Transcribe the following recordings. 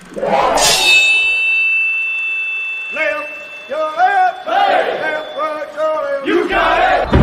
Left, your left, hey. Left, right, your left. You got it.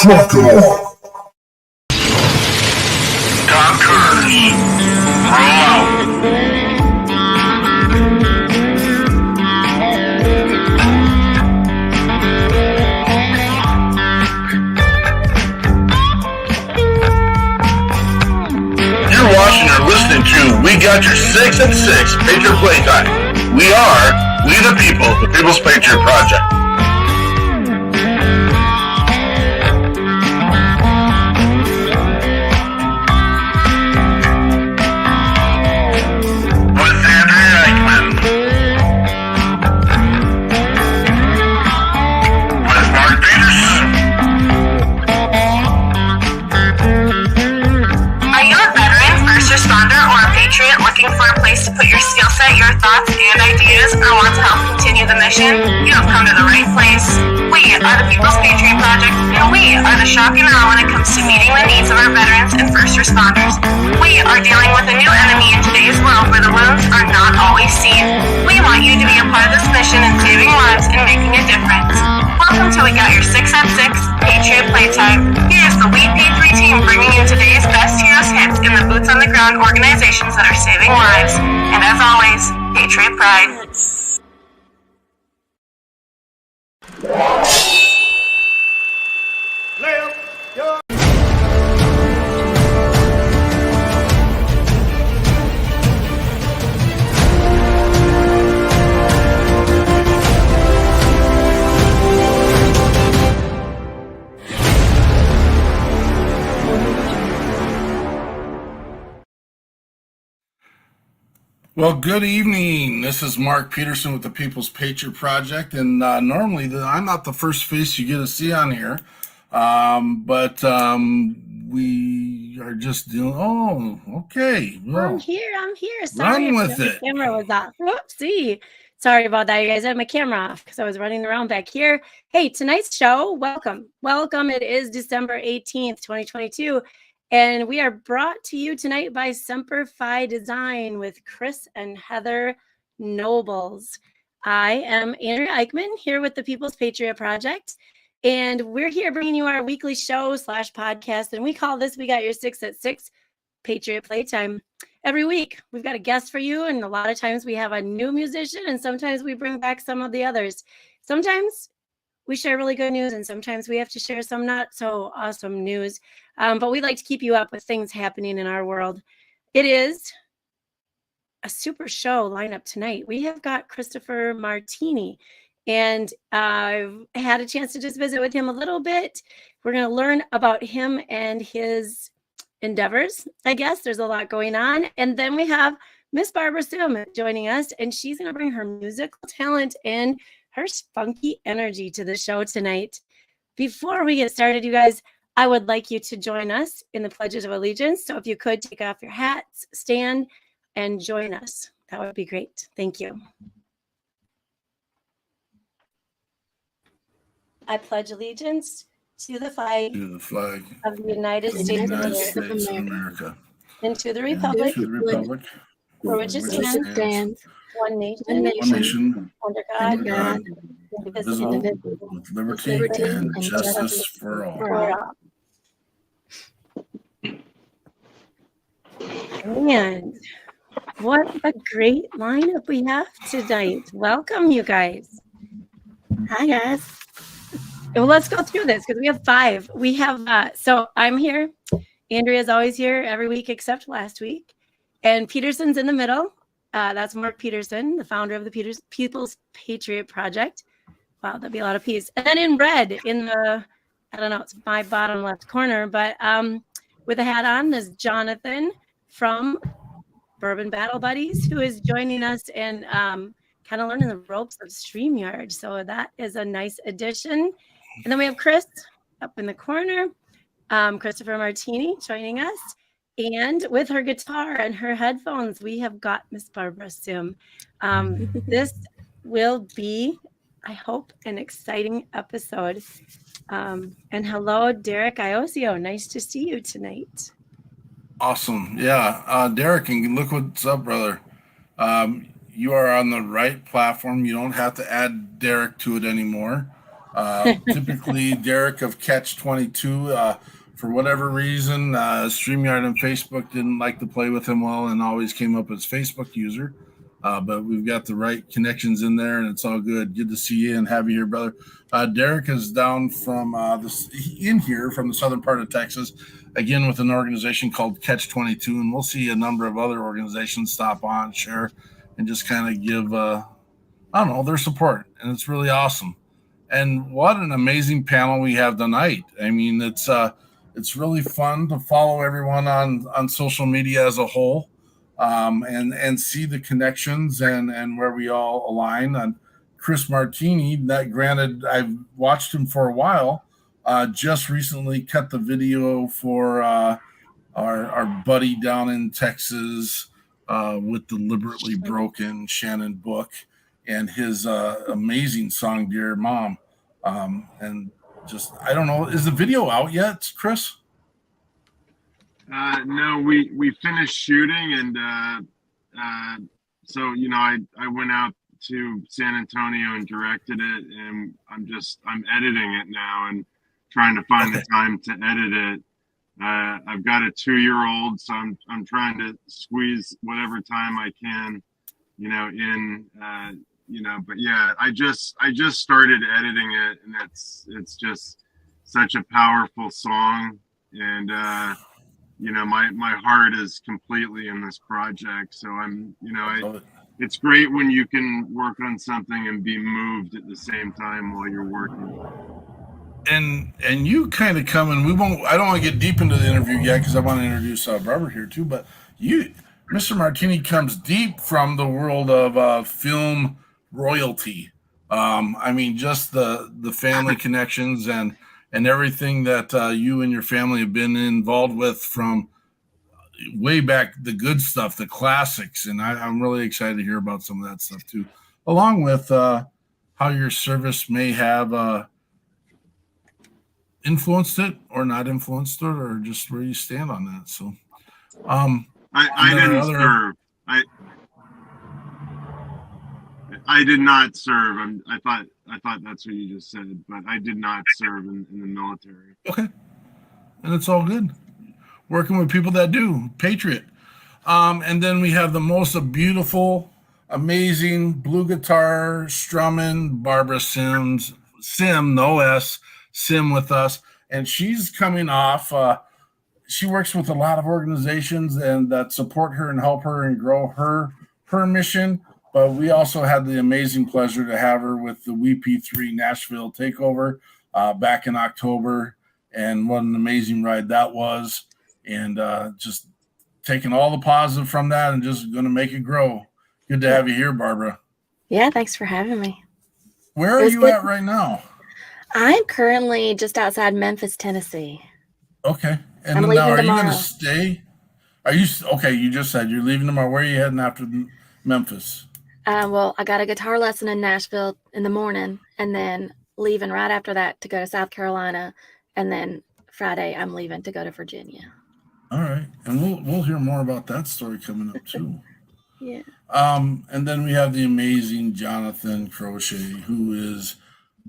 Trucker. Dockers. Roll out. You're watching or listening to We Got Your 6 at 6 Patriot Playtime. We are We the People, the People's Patriot Project. For a place to put your skill set, your thoughts, and ideas, or want to help continue the mission, you have come to the right place. We are the People's Patriot Project, and we are the shock and awe when it comes to meeting the needs of our veterans and first responders. We are dealing with a new enemy in today's world where the wounds are not always seen. We want you to be a part of this mission in saving lives and making a difference. Welcome to We Got Your 6 at 6 Patriot Playtime. Here's the WeP3 Team bringing you today's best heroes hits in the boots on the ground organizations that are saving lives. And as always, Patriot Pride. Left, your Well, good evening. This is Mark Peterson with the People's Patriot Project, and normally I'm not the first face you get to see on here, but we are just doing. Oh, okay. Well, I'm here. Sorry, run with my it. camera was off. Oopsie. Sorry about that, you guys. I had my camera off because I was running around back here. Hey, tonight's show, welcome. It is December 18th, 2022. And we are brought to you tonight by Semper Fi Design with Chris and Heather Nobles. I am Andrea Eichmann here with the People's Patriot Project. And we're here bringing you our weekly show / podcast. And we call this We Got Your 6 at 6 Patriot Playtime. Every week, we've got a guest for you. And a lot of times we have a new musician. And sometimes we bring back some of the others. Sometimes we share really good news, and sometimes we have to share some not so awesome news. But we like to keep you up with things happening in our world. It is a super show lineup tonight. We have got Christopher Martini, and I've had a chance to just visit with him a little bit. We're going to learn about him and his endeavors. I guess there's a lot going on. And then we have Miss Barbara Sim joining us, and she's going to bring her musical talent and her funky energy to the show tonight. Before we get started, you guys, I would like you to join us in the Pledges of Allegiance. So if you could take off your hats, stand, and join us. That would be great. Thank you. I pledge allegiance to the flag To the flag of the United of the States of United America States of America. and to the And republic to the republic for which it which it stands, stands, one nation, one nation, under under God, God, indivisible, indivisible, with liberty and justice for all. for all. And what a great lineup we have tonight. Welcome, you guys. Hi, guys. Well, let's go through this because we have 5. We have, so I'm here. Andrea's always here every week except last week. And Peterson's in the middle. That's Mark Peterson, the founder of the People's Patriot Project. Wow, that'd be a lot of P's. And then in red, in the, I don't know, it's my bottom left corner, but with a hat on is Jonathan from Bourbon Battle Buddies, who is joining us and kind of learning the ropes of StreamYard. So that is a nice addition. And then we have Chris up in the corner, Christopher Martini joining us. And with her guitar and her headphones, we have got Miss Barbara Sim. This will be, I hope, an exciting episode. And hello, Derek Iosio. Nice to see you tonight. Awesome. Yeah. Derek, and look what's up, brother. You are on the right platform. You don't have to add Derek to it anymore. Typically, Derek of Catch 22, for whatever reason, StreamYard and Facebook didn't like to play with him well and always came up as Facebook user. But we've got the right connections in there, and it's all good. Good to see you and have you here, brother. Derek is down from in here from the southern part of Texas, again with an organization called Catch 22, and we'll see a number of other organizations stop on, share, and just kind of give, I don't know, their support, and it's really awesome. And what an amazing panel we have tonight. I mean, it's really fun to follow everyone on social media as a whole. And see the connections and where we all align. On Chris Martini, that granted, I've watched him for a while, just recently cut the video for our buddy down in Texas with Deliberately Broken, Shannon Book, and his amazing song, Dear Mom. And just, I don't know, is the video out yet, Chris? No, we finished shooting, and so I went out to San Antonio and directed it, and I'm editing it now and trying to find the time to edit it. I've got a 2-year-old, so I'm trying to squeeze whatever time I can, in. But yeah, I just started editing it, and it's just such a powerful song, and my heart is completely in this project. So it's great when you can work on something and be moved at the same time while you're working. And you kind of come, and I don't want to get deep into the interview yet because I want to introduce Barbara here too, but Mr. Martini comes deep from the world of film royalty. I mean, just the family connections and everything that you and your family have been involved with from way back, the good stuff, the classics. And I'm really excited to hear about some of that stuff too, along with how your service may have influenced it or not influenced it, or just where you stand on that. So I didn't serve. I did not serve. I thought that's what you just said, but I did not serve in the military. Okay. And it's all good. Working with people that do. Patriot. And then we have the most beautiful, amazing blue guitar strumming Barbara Sim, no S, Sim with us. And she's coming off, she works with a lot of organizations and that support her and help her and grow her mission. But we also had the amazing pleasure to have her with the WeP3 Nashville takeover back in October. And what an amazing ride that was. And just taking all the positive from that and just going to make it grow. Good to have you here, Barbara. Yeah, thanks for having me. Where are you at right now? I'm currently just outside Memphis, Tennessee. Okay. And I'm now, are leaving you going to tomorrow. stay? Okay, you just said you're leaving tomorrow. Where are you heading after Memphis? Well, I got a guitar lesson in Nashville in the morning, and then leaving right after that to go to South Carolina, and then Friday I'm leaving to go to Virginia. All right, and we'll hear more about that story coming up too. Yeah. And then we have the amazing Jonathan Crochet, who is.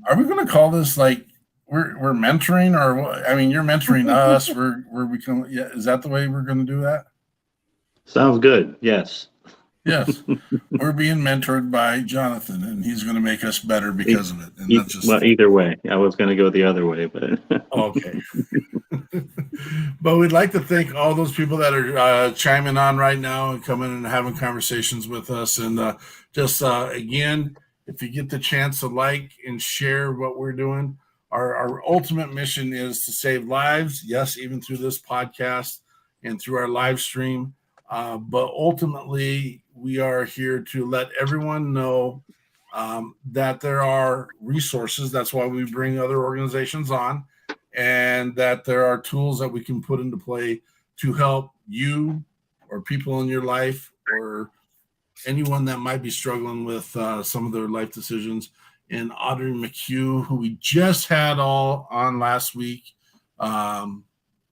Are we going to call this like we're mentoring, or what? I mean, you're mentoring us. We're becoming. Yeah, is that the way we're going to do that? Sounds good. Yes. Yes, we're being mentored by Jonathan, and he's going to make us better because of it. And that's just Well, either way, I was going to go the other way, but okay. But we'd like to thank all those people that are chiming on right now and coming and having conversations with us. And just again, if you get the chance to like and share what we're doing, our ultimate mission is to save lives. Yes, even through this podcast and through our live stream. But ultimately, we are here to let everyone know that there are resources. That's why we bring other organizations on, and that there are tools that we can put into play to help you or people in your life or anyone that might be struggling with some of their life decisions. And Audrey McHugh, who we just had all on last week,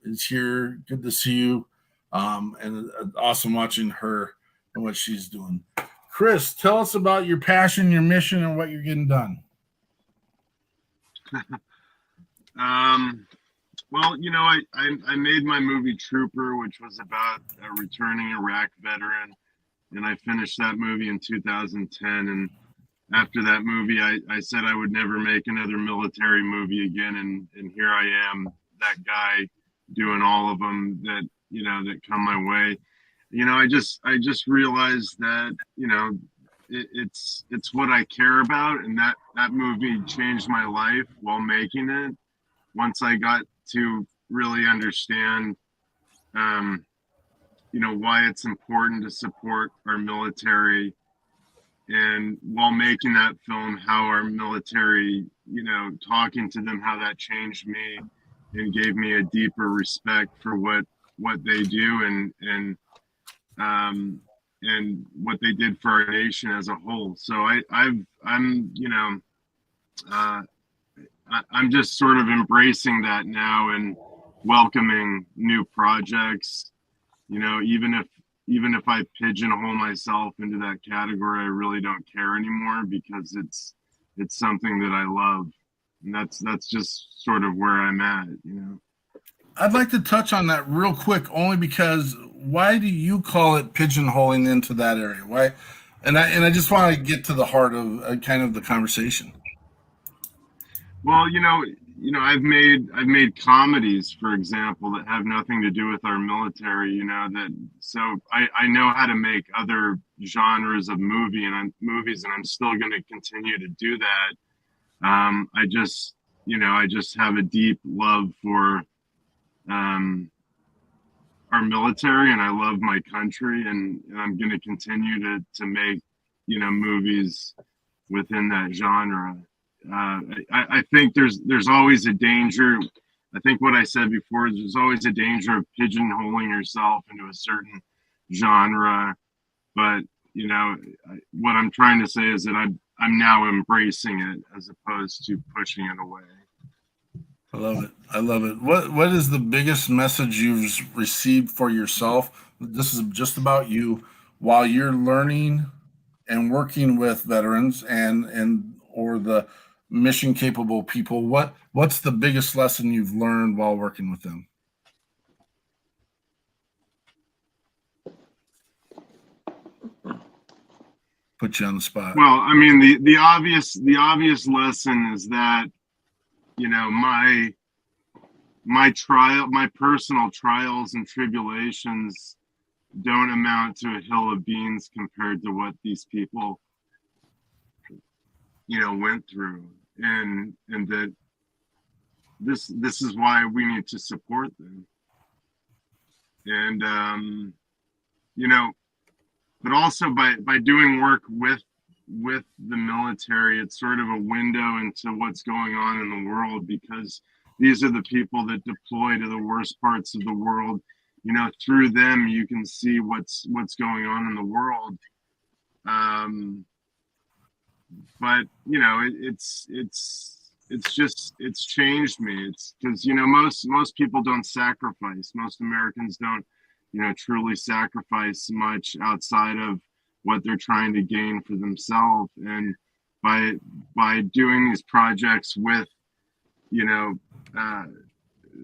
is here. Good to see you. And awesome watching her and what she's doing. Chris, tell us about your passion, your mission, and what you're getting done. Well, you know, I made my movie Trooper, which was about a returning Iraq veteran, and I finished that movie in 2010. And after that movie, I said I would never make another military movie again, and here I am, that guy, doing all of them that, you know, that come my way. You know, I just realized that, you know, it's what I care about, and that movie changed my life while making it. Once I got to really understand, you know, why it's important to support our military, and while making that film, how our military, you know, talking to them, how that changed me and gave me a deeper respect for what they do and what they did for our nation as a whole. So I'm you know, I'm just sort of embracing that now and welcoming new projects. You know, even if I pigeonhole myself into that category, I really don't care anymore, because it's something that I love, and that's just sort of where I'm at, you know. I'd like to touch on that real quick, only because why do you call it pigeonholing into that area? Why? And I just want to get to the heart of kind of the conversation. Well, you know, I've made comedies, for example, that have nothing to do with our military. You know, so I know how to make other genres of movies, and I'm still going to continue to do that. I just have a deep love for our military, and I love my country, and I'm going to continue to make, you know, movies within that genre. I think there's always a danger. I think what I said before is there's always a danger of pigeonholing yourself into a certain genre. But, you know, what I'm trying to say is that I'm now embracing it as opposed to pushing it away. I love it. I love it. What is the biggest message you've received for yourself? This is just about you while you're learning and working with veterans and or the mission capable people. What's the biggest lesson you've learned while working with them? Put you on the spot. Well, I mean, the obvious lesson is that, you know, my personal trials and tribulations don't amount to a hill of beans compared to what these people, you know, went through, and that this is why we need to support them. And you know, but also by doing work with the military, it's sort of a window into what's going on in the world, because these are the people that deploy to the worst parts of the world. You know, through them you can see what's going on in the world. But you know, it's it's changed me. It's because, you know, most people don't sacrifice. Most Americans don't, you know, truly sacrifice much outside of what they're trying to gain for themselves. And by doing these projects with, you know,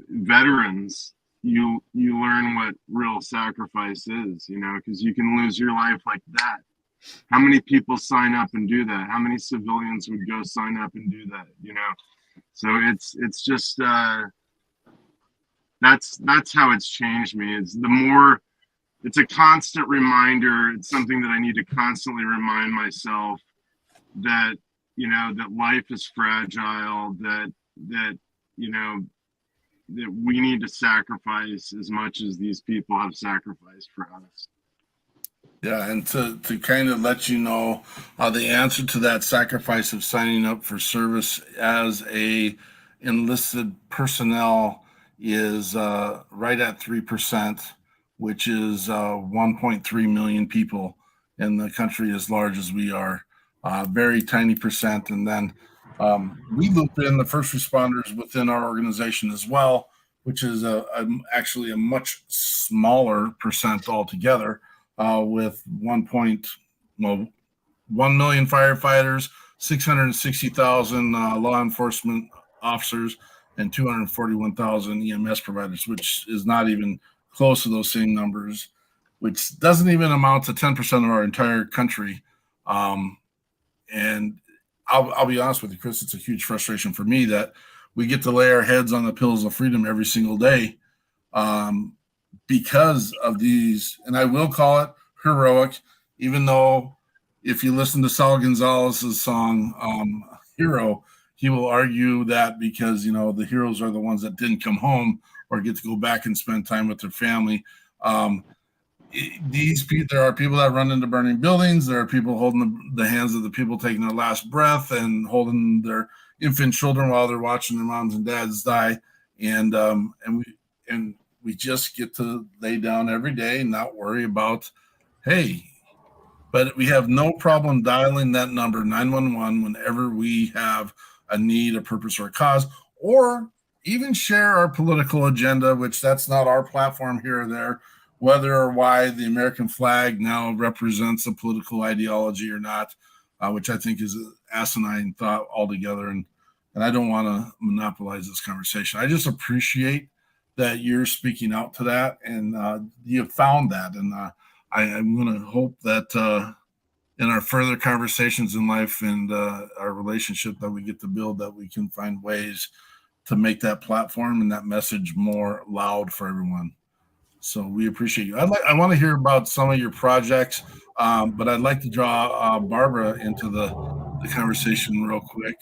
veterans, you learn what real sacrifice is, you know, because you can lose your life like that. How many people sign up and do that? How many civilians would go sign up and do that, you know? So it's just that's how it's changed me. It's a constant reminder. It's something that I need to constantly remind myself that, you know, that life is fragile, that you know, that we need to sacrifice as much as these people have sacrificed for us. Yeah, and to kind of let you know, the answer to that sacrifice of signing up for service as a enlisted personnel is right at 3%, which is 1.3 million people in the country as large as we are. Very tiny percent. And then we loop in the first responders within our organization as well, which is actually a much smaller percent altogether. With 1 million firefighters, 660,000 law enforcement officers, and 241,000 EMS providers, which is not even close to those same numbers, which doesn't even amount to 10% of our entire country. And I'll be honest with you, Chris, it's a huge frustration for me that we get to lay our heads on the pillows of freedom every single day. Because of these, and I will call it heroic, even though if you listen to Saul Gonzalez's song Hero, he will argue that because, you know, the heroes are the ones that didn't come home or get to go back and spend time with their family. There are people that run into burning buildings. There are people holding the hands of the people taking their last breath and holding their infant children while they're watching their moms and dads die. And we just get to lay down every day and not worry about, hey, but we have no problem dialing that number 911 whenever we have a need, a purpose, or a cause, or even share our political agenda, which that's not our platform here or there, whether or why the American flag now represents a political ideology or not, which I think is an asinine thought altogether. And I don't want to monopolize this conversation. I just appreciate that you're speaking out to that, and you have found that. And I'm going to hope that in our further conversations in life and our relationship that we get to build, that we can find ways to make that platform and that message more loud for everyone. So we appreciate you. I want to hear about some of your projects, but I'd like to draw Barbara into the conversation real quick.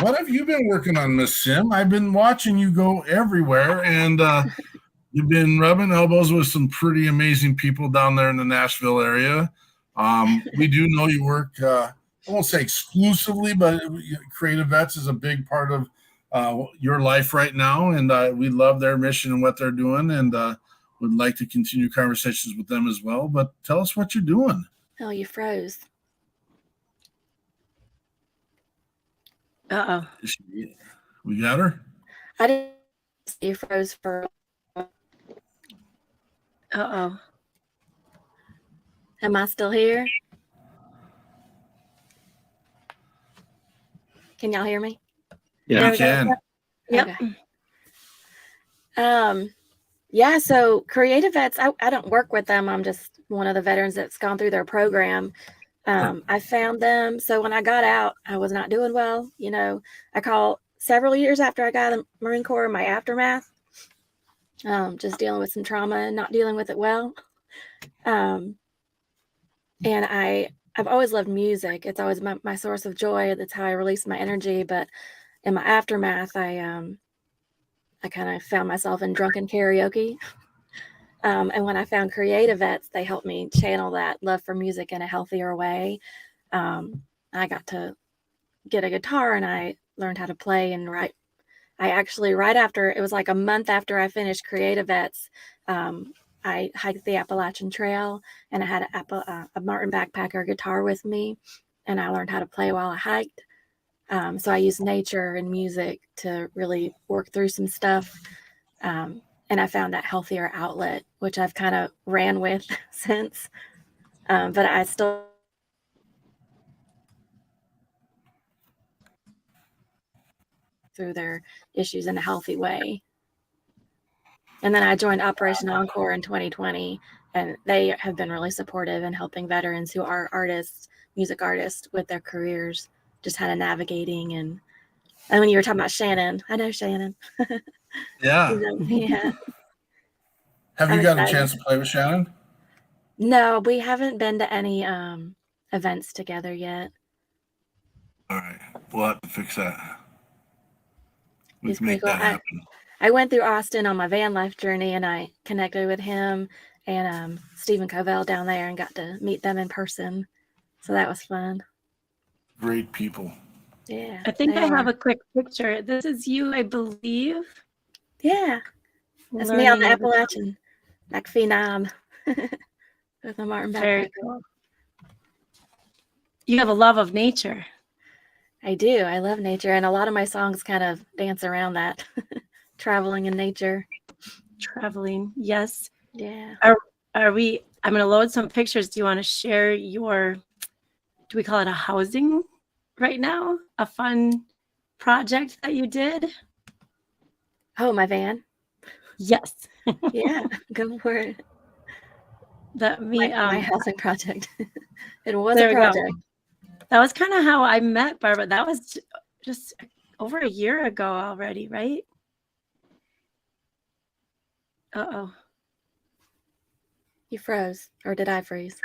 What have you been working on, Miss Sim? I've been watching you go everywhere, and you've been rubbing elbows with some pretty amazing people down there in the Nashville area. We do know you work, I won't say exclusively, but Creative Vets is a big part of your life right now, and we love their mission and what they're doing, and would like to continue conversations with them as well. But tell us what you're doing. Oh, you froze. Uh-oh. We got her? I didn't see you froze for. Uh-oh. Am I still here? Can y'all hear me? Yeah. We can. Yep. Okay. Yeah, so Creative Vets, I don't work with them. I'm just one of the veterans that's gone through their program. I found them. So when I got out, I was not doing well. You know, I called several years after I got the Marine Corps, my aftermath, just dealing with some trauma and not dealing with it well. And I've always loved music. It's always my source of joy. That's how I release my energy. But in my aftermath, I kind of found myself in drunken karaoke. And when I found Creative Vets, they helped me channel that love for music in a healthier way. I got to get a guitar and I learned how to play and write. I actually, right after, it was like a month after I finished Creative Vets, I hiked the Appalachian Trail and I had a Martin backpacker guitar with me, and I learned how to play while I hiked. So I use nature and music to really work through some stuff. And I found that healthier outlet, which I've kind of ran with since. But I still through their issues in a healthy way. And then I joined Operation Encore in 2020, and they have been really supportive in helping veterans who are artists, music artists, with their careers, just kind of navigating. And when you were talking about Shannon, I know Shannon. Yeah. Yeah. Have you I'm got a excited. chance to play with Shannon? No, we haven't been to any events together yet. All right. We'll have to fix that. We He's can pretty make cool. that happen. I went through Austin on my van life journey, and I connected with him and Stephen Covell down there and got to meet them in person. So that was fun. Great people. Yeah. I think they I have are. a quick picture. This is you, I believe. Yeah. That's me on the learning with- Appalachian McPhee with a Martin Very backpack. cool. You have a love of nature. I do. I love nature, and a lot of my songs kind of dance around that. Traveling in nature. Traveling, yes. Yeah. Are we? I'm going to load some pictures. Do you want to share your? Do we call it a housing right now? A fun project that you did? Oh, my van. Yes. Yeah, go for it. That me. My housing project. It was There a we go. project. That was kind of how I met Barbara. That was just over a year ago already, right? Uh-oh. You froze, or did I freeze?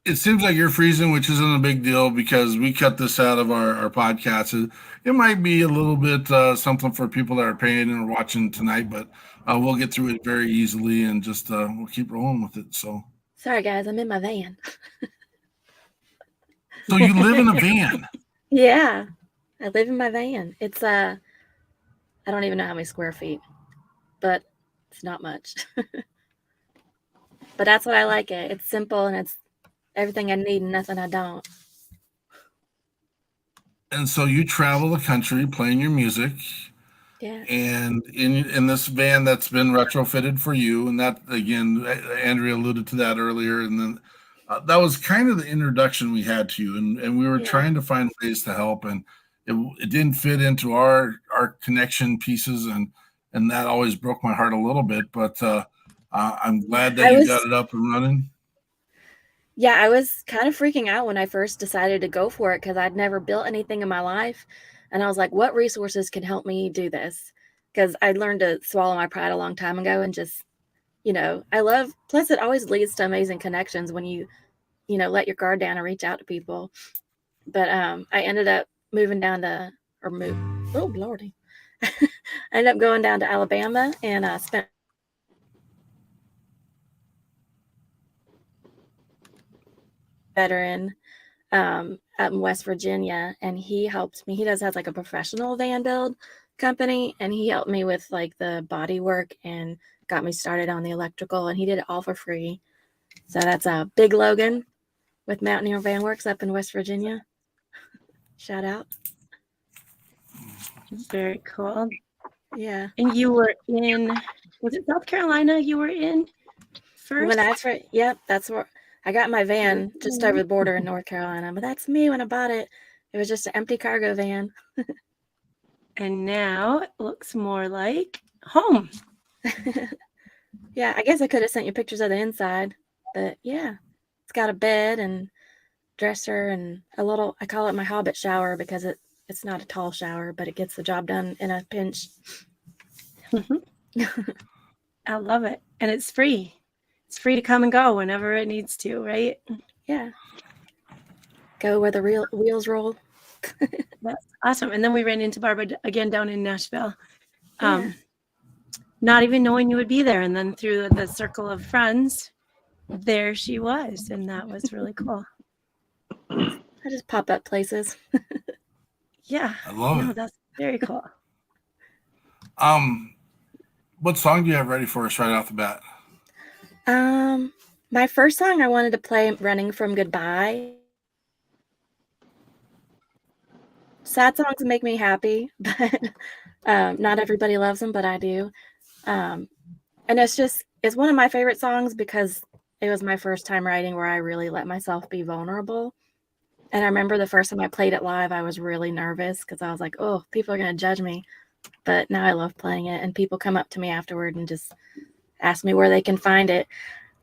It seems like you're freezing, which isn't a big deal because we cut this out of our podcast. It might be a little bit something for people that are paying or watching tonight, but we'll get through it very easily and just we'll keep rolling with it. So Sorry, guys, I'm in my van. you live in a van. Yeah, I live in my van. It's I don't even know how many square feet, but it's not much. But that's what I like it. It's simple and it's everything I need and nothing I don't. And so you travel the country playing your music. Yeah. And in this van that's been retrofitted for you, and that again, Andrea alluded to that earlier, and then that was kind of the introduction we had to you, and we were trying to find ways to help, and it didn't fit into our connection pieces, and that always broke my heart a little bit, but I'm glad that you got it up and running. Yeah, I was kind of freaking out when I first decided to go for it because I'd never built anything in my life. And I was like, what resources can help me do this? Because I learned to swallow my pride a long time ago and just, plus it always leads to amazing connections when you let your guard down and reach out to people. But I ended up oh, Lordy. I ended up going down to Alabama and spent veteran out in West Virginia, and he helped me. He has like a professional van build company, and he helped me with like the body work and got me started on the electrical, and he did it all for free. So that's Big Logan with Mountaineer Van Works up in West Virginia. Shout out. Very cool. Yeah. And you were was it South Carolina you were in first? Yep, that's where I got my van just over the border in North Carolina, but that's me when I bought it. It was just an empty cargo van. And now it looks more like home. Yeah, I guess I could have sent you pictures of the inside, but yeah, it's got a bed and dresser and I call it my Hobbit shower because it's not a tall shower, but it gets the job done in a pinch. I love it. And it's free. It's free to come and go whenever it needs to, right? Yeah. Go where the wheels roll. That's awesome. And then we ran into Barbara again down in Nashville. Yeah. Not even knowing you would be there. And then through the circle of friends, there she was. And that was really cool. I just pop up places. Yeah. I love it. That's very cool. What song do you have ready for us right off the bat? My first song I wanted to play, Running from Goodbye. sad songs make me happy, but not everybody loves them, but I do. And it's one of my favorite songs because it was my first time writing where I really let myself be vulnerable. And I remember the first time I played it live, I was really nervous because I was like, oh, people are going to judge me. But now I love playing it, and people come up to me afterward and just ask me where they can find it,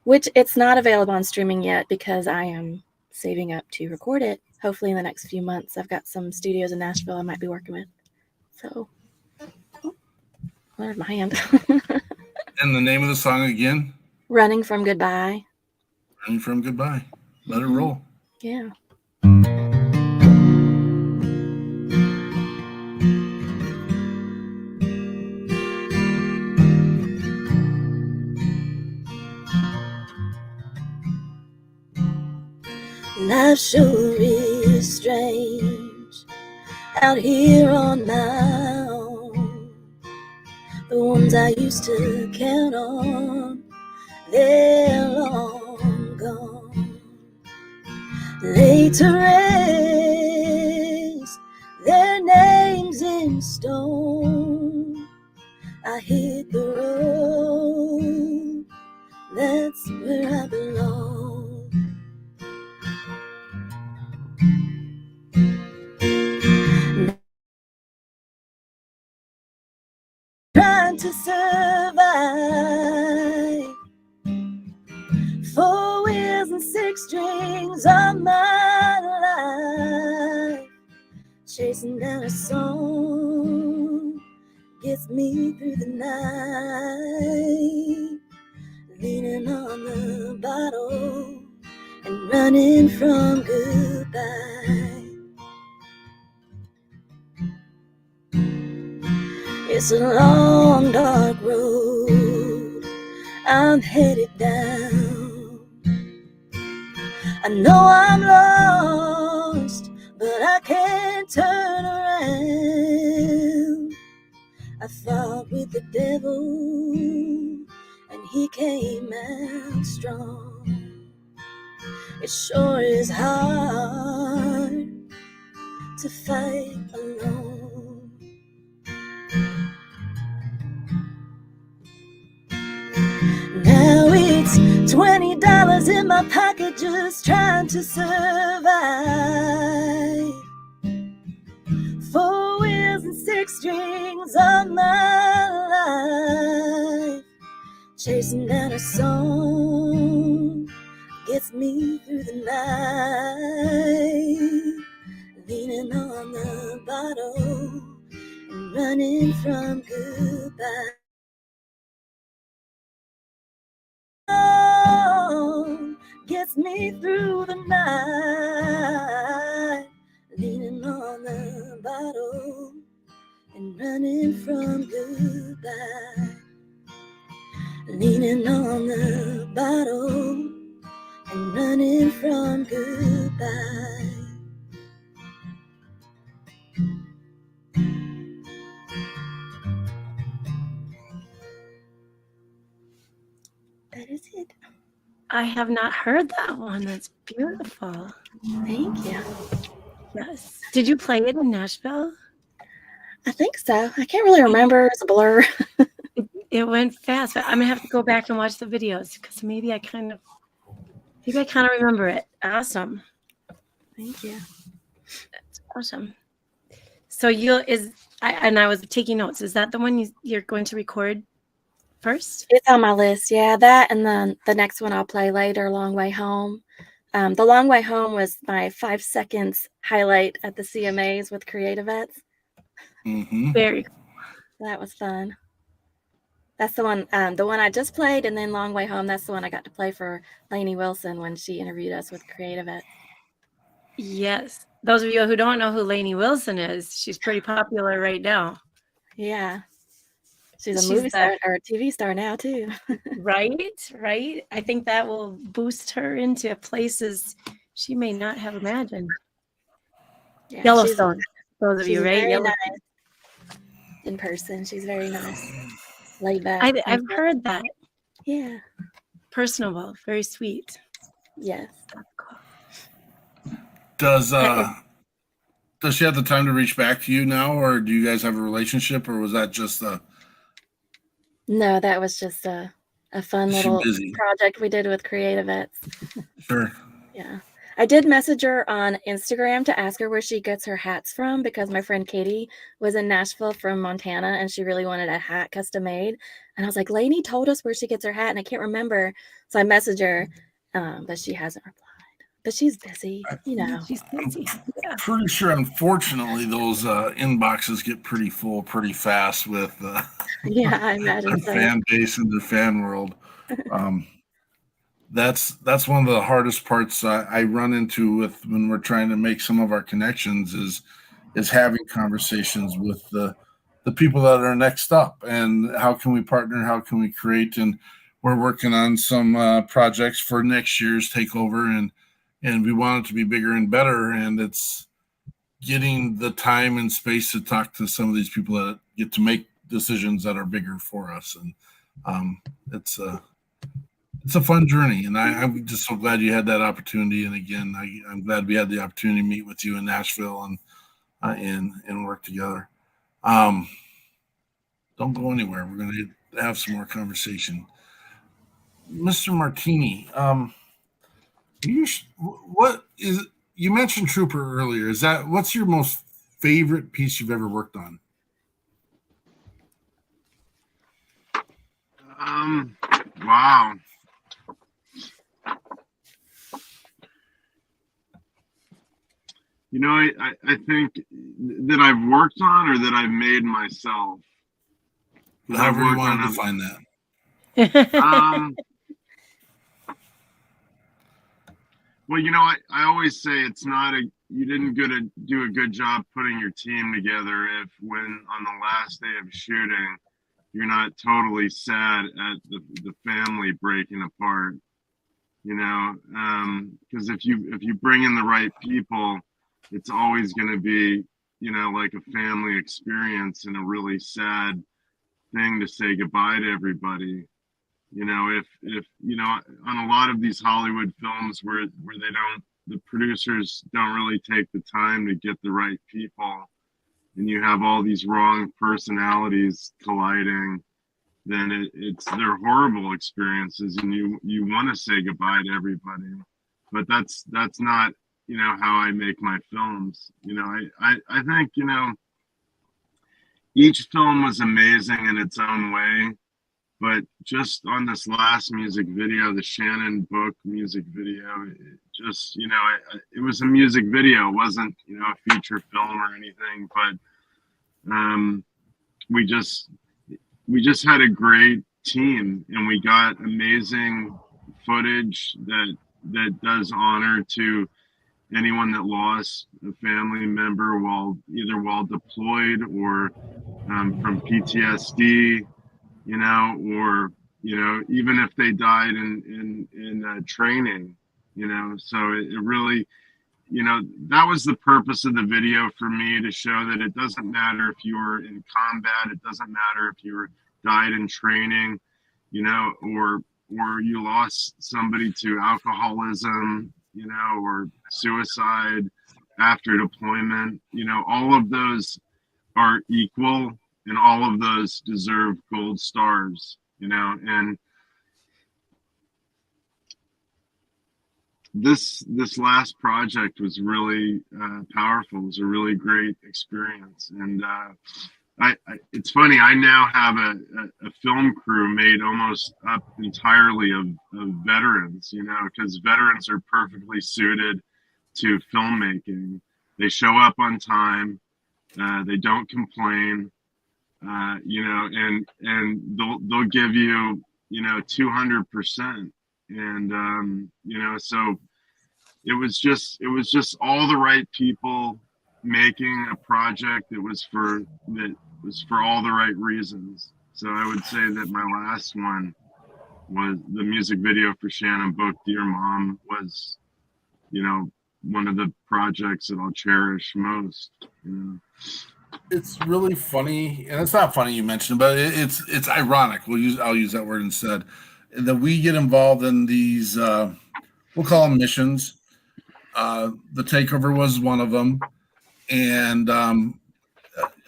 which it's not available on streaming yet because I am saving up to record it. Hopefully in the next few months. I've got some studios in Nashville I might be working with. So, there's my hand. And the name of the song again? Running from Goodbye. Running from Goodbye. Let it roll. Yeah. Life sure is strange out here on my own. The ones I used to count on, they're long gone. Laid to rest, their names in stone. I hit the road, that's where I belong. Trying to survive, 4 wheels and 6 strings on my life. Chasing down a song gets me through the night. Leaning on the bottle and running from goodbye. It's a long, dark road I'm headed down. I know I'm lost, but I can't turn around. I fought with the devil, and he came out strong. It sure is hard to fight alone. Now it's $20 in my pocket, just trying to survive. 4 wheels and 6 strings on my life. Chasing down a song gets me through the night. Leaning on the bottle and running from goodbye. Gets me through the night. Leaning on the bottle and running from goodbye. Leaning on the bottle and running from goodbye. That is it. I have not heard that one. That's beautiful. Thank you. Yes. Did you play it in Nashville? I think so. I can't really remember. It's a blur. It went fast, but I'm gonna have to go back and watch the videos because maybe I kind of remember it. Awesome. Thank you. That's awesome. So I was taking notes. Is that the one you're going to record first? It's on my list. Yeah, that and then the next one I'll play later, Long Way Home. The Long Way Home was my 5 seconds highlight at the CMAs with Creative Vets. Mm-hmm. Very cool. That was fun. That's the one I just played, and then Long Way Home, that's the one I got to play for Lainey Wilson when she interviewed us with Creative Vets. Yes. Those of you who don't know who Lainey Wilson is, she's pretty popular right now. Yeah. She's a movie star or a TV star now too. Right. I think that will boost her into places she may not have imagined. Yeah, Yellowstone. Those of you, right? Very nice. In person, she's very nice. Laid back. I've heard that. Yeah. Personable, very sweet. Yes. Does Does she have the time to reach back to you now, or do you guys have a relationship, or was that just No, that was just a fun is she little busy? project we did with Creative Vets. Sure. Yeah. I did message her on Instagram to ask her where she gets her hats from, because my friend Katie was in Nashville from Montana and she really wanted a hat custom made. And I was like, Lainey told us where she gets her hat and I can't remember. So I messaged her, but she hasn't replied. But she's busy, you know. She's busy. Yeah. Pretty sure, unfortunately, those inboxes get pretty full pretty fast with Yeah, I imagine their so. fan base and their fan world. That's one of the hardest parts I run into with when we're trying to make some of our connections is having conversations with the people that are next up, and how can we partner, how can we create. And we're working on some projects for next year's takeover, and we want it to be bigger and better, and it's getting the time and space to talk to some of these people that get to make decisions that are bigger for us. And it's a fun journey, and I'm just so glad you had that opportunity. And again, I'm glad we had the opportunity to meet with you in Nashville and work together. Don't go anywhere. We're going to have some more conversation. Mr. Martini, what is, you mentioned Trooper earlier. What's your most favorite piece you've ever worked on? Wow. You know, I think that I've worked on, or that I've made myself. However you want to define that. Well, you know, I always say you didn't do a good job putting your team together if, when on the last day of shooting, you're not totally sad at the family breaking apart. You know, because if you bring in the right people, it's always going to be, you know, like a family experience, and a really sad thing to say goodbye to everybody. You know, if you know, on a lot of these Hollywood films where the producers don't really take the time to get the right people, and you have all these wrong personalities colliding, then they're horrible experiences, and you want to say goodbye to everybody. But that's not, you know, how I make my films. You know, I think, you know, each film was amazing in its own way, but just on this last music video, the Shannon Book music video, it just, you know, it was a music video. It wasn't, you know, a feature film or anything, but we just had a great team, and we got amazing footage that does honor to anyone that lost a family member while deployed, or from PTSD, you know, or, you know, even if they died in training, you know. So it really, you know, that was the purpose of the video for me, to show that it doesn't matter if you were in combat, it doesn't matter if you died in training, you know, or you lost somebody to alcoholism, you know, or suicide after deployment. You know, all of those are equal, and all of those deserve gold stars, you know. And this last project was really powerful. It was a really great experience. And it's funny, I now have a film crew made almost up entirely of veterans, you know, because veterans are perfectly suited to filmmaking. They show up on time, they don't complain, you know, and they'll give you, you know, 200%. And you know, so it was just all the right people making a project that was for all the right reasons. So I would say that my last one was the music video for Shannon Book, Dear Mom, was, you know, one of the projects that I'll cherish most. You know? It's really funny, and it's not funny you mentioned, but it's ironic. I'll use that word instead. That we get involved in these, we'll call them missions. The takeover was one of them. And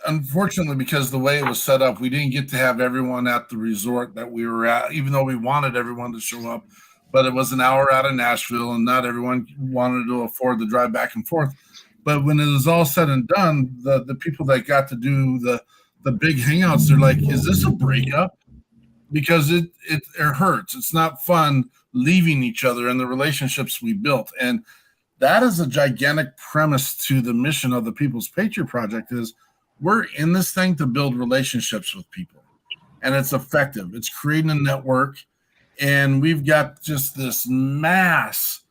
unfortunately, because the way it was set up, we didn't get to have everyone at the resort that we were at, even though we wanted everyone to show up. But it was an hour out of Nashville, and not everyone wanted to afford the drive back and forth. But when it was all said and done, the people that got to do the big hangouts, they're like, is this a breakup? Because it hurts. It's not fun leaving each other and the relationships we built. And that is a gigantic premise to the mission of the People's Patriot Project is we're in this thing to build relationships with people. And it's effective. It's creating a network. And we've got just this mass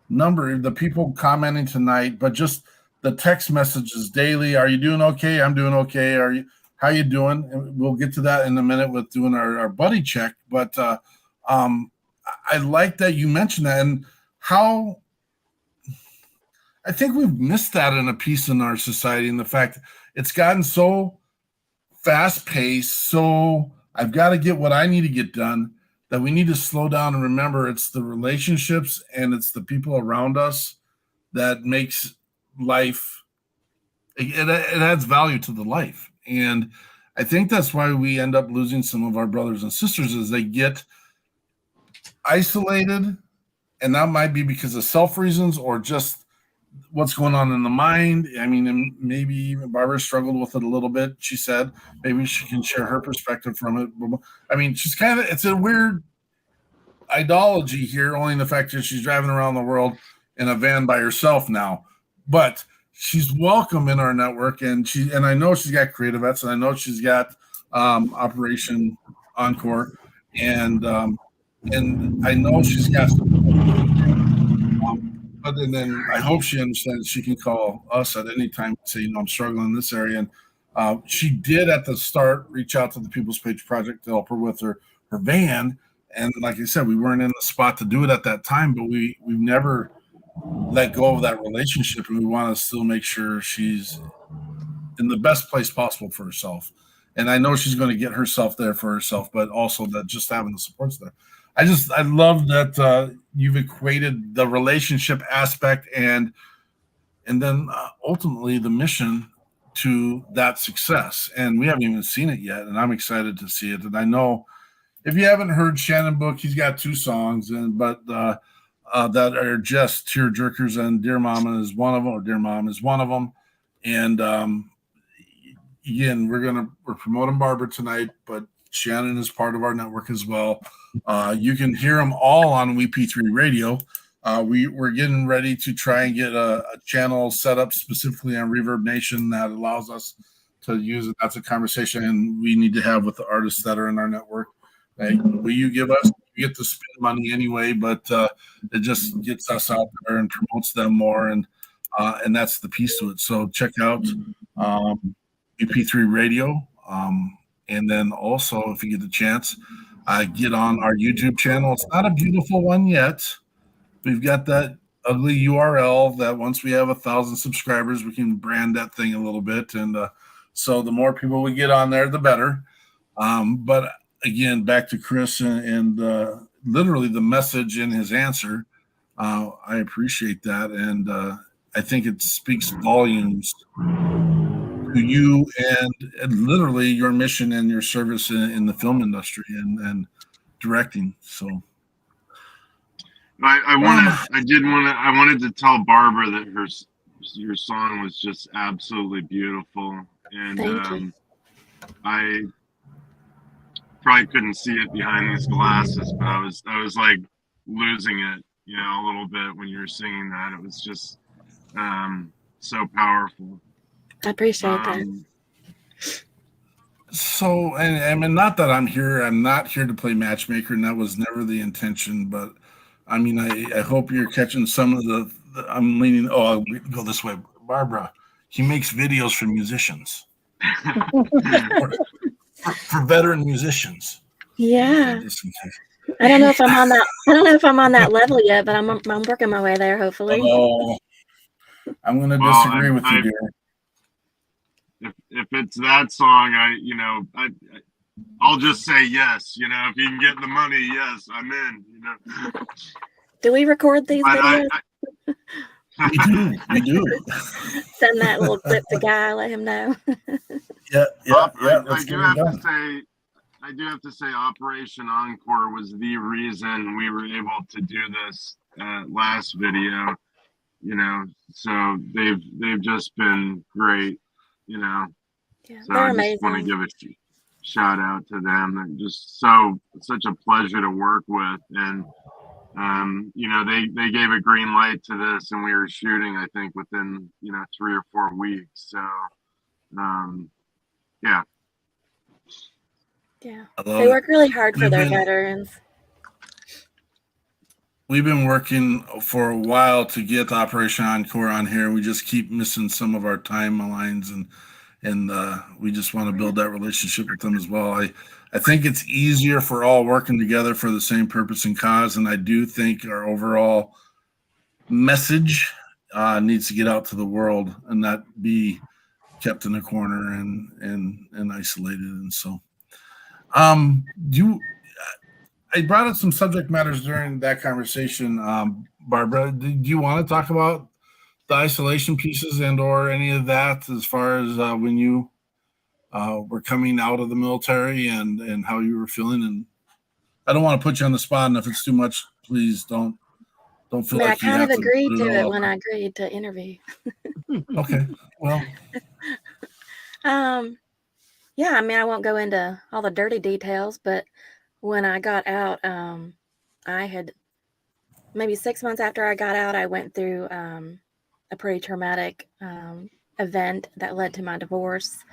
number of the people commenting tonight, but just the text messages daily. Are you doing okay? I'm doing okay. How you doing? And we'll get to that in a minute with doing our buddy check. But I like that you mentioned that and how I think we've missed that in a piece in our society, and the fact it's gotten so fast paced. So I've got to get what I need to get done that we need to slow down and remember it's the relationships and it's the people around us that makes life. It adds value to the life. And I think that's why we end up losing some of our brothers and sisters is they get isolated, and that might be because of self reasons or just what's going on in the mind. I mean, and maybe even Barbara struggled with it a little bit. She said maybe she can share her perspective from it. I mean, she's it's a weird ideology here, only in the fact that she's driving around the world in a van by herself now. But she's welcome in our network, and I know she's got Creative Vets, and I know she's got Operation Encore, and I know she's got but then I hope she understands she can call us at any time and say, I'm struggling in this area. And she did at the start reach out to the People's Patriot Project to help her with her van. And like I said, we weren't in the spot to do it at that time, but we've never let go of that relationship, and we want to still make sure she's in the best place possible for herself. And I know she's going to get herself there for herself, but also that just having the supports there. I love that you've equated the relationship aspect and then ultimately the mission to that success. And we haven't even seen it yet, and I'm excited to see it. And I know if you haven't heard Shannon Book, he's got 2 songs, but that are just tear jerkers, and Dear Mama is one of them, or Dear Mom is one of them. And again, we're promoting Barbara tonight, but Shannon is part of our network as well. You can hear them all on WeP3 Radio. We're getting ready to try and get a channel set up specifically on Reverb Nation that allows us to use it. That's a conversation we need to have with the artists that are in our network. Like, will you give us? We get to spend money anyway, but it just gets us out there and promotes them more, and that's the piece to it. So check out WeP3 Radio. And then also, if you get the chance, get on our YouTube channel. It's not a beautiful one yet. We've got that ugly URL that once we have 1,000 subscribers, we can brand that thing a little bit. And so the more people we get on there, the better. But again, back to Chris and literally the message in his answer. I appreciate that. And I think it speaks volumes to you and literally your mission and your service in the film industry and directing. So I wanted to tell Barbara that your song was just absolutely beautiful, and I probably couldn't see it behind these glasses, but I was like losing it, a little bit when you were singing that. It was just so powerful. I appreciate that. So, and I mean, not that I'm not here to play matchmaker, and that was never the intention, but I mean, I hope you're catching some of the I'm leaning, I'll go this way. Barbara, he makes videos for musicians. for veteran musicians. Yeah. I don't know if I'm on that. I don't know if I'm on that level yet, but I'm working my way there. Hopefully. Oh, I'm going to disagree with you, dear. If it's that song, I'll just say yes. If you can get the money, yes, I'm in. Do we record these videos? We do. Send that little clip to Guy, let him know. Yeah. I do have to say, Operation Encore was the reason we were able to do this last video. You know, so they've just been great. You know, Yeah, so they're I just want to amazing. give a shout out to them. They're just such a pleasure to work with, and you know, they gave a green light to this, and we were shooting, I think, within 3 or 4 weeks. So yeah. Yeah, I they love work really hard for We've their been- veterans. We've been working for a while to get Operation Encore on here. We just keep missing some of our timelines, and we just want to build that relationship with them as well. I think it's easier for all working together for the same purpose and cause, and I do think our overall message needs to get out to the world and not be kept in a corner and isolated. And so, I brought up some subject matters during that conversation. Barbara, do you want to talk about the isolation pieces or any of that as far as when you were coming out of the military and how you were feeling? And I don't want to put you on the spot, and if it's too much, please don't feel I mean, like I you kind have of to agreed put to it it all when out I agreed to interview. there. Okay, well, Yeah, I mean, I won't go into all the dirty details, but when I got out, I had maybe 6 months after I got out, I went through a pretty traumatic event that led to my divorce,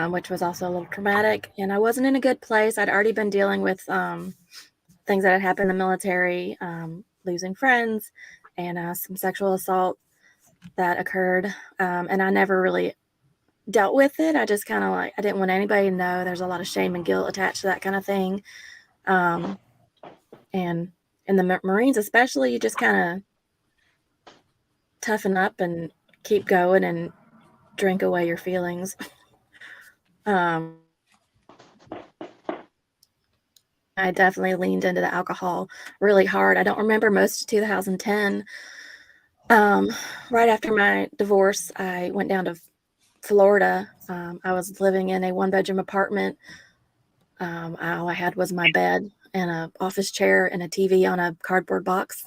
which was also a little traumatic. And I wasn't in a good place. I'd already been dealing with things that had happened in the military, losing friends, and some sexual assault that occurred. And I never really dealt with it. I just kind of I didn't want anybody to know. There's a lot of shame and guilt attached to that kind of thing. And in the Marines, especially, you just kind of toughen up and keep going and drink away your feelings. I definitely leaned into the alcohol really hard. I don't remember most of 2010. Right after my divorce, I went down to Florida. I was living in a 1-bedroom apartment. All I had was my bed and an office chair and a TV on a cardboard box.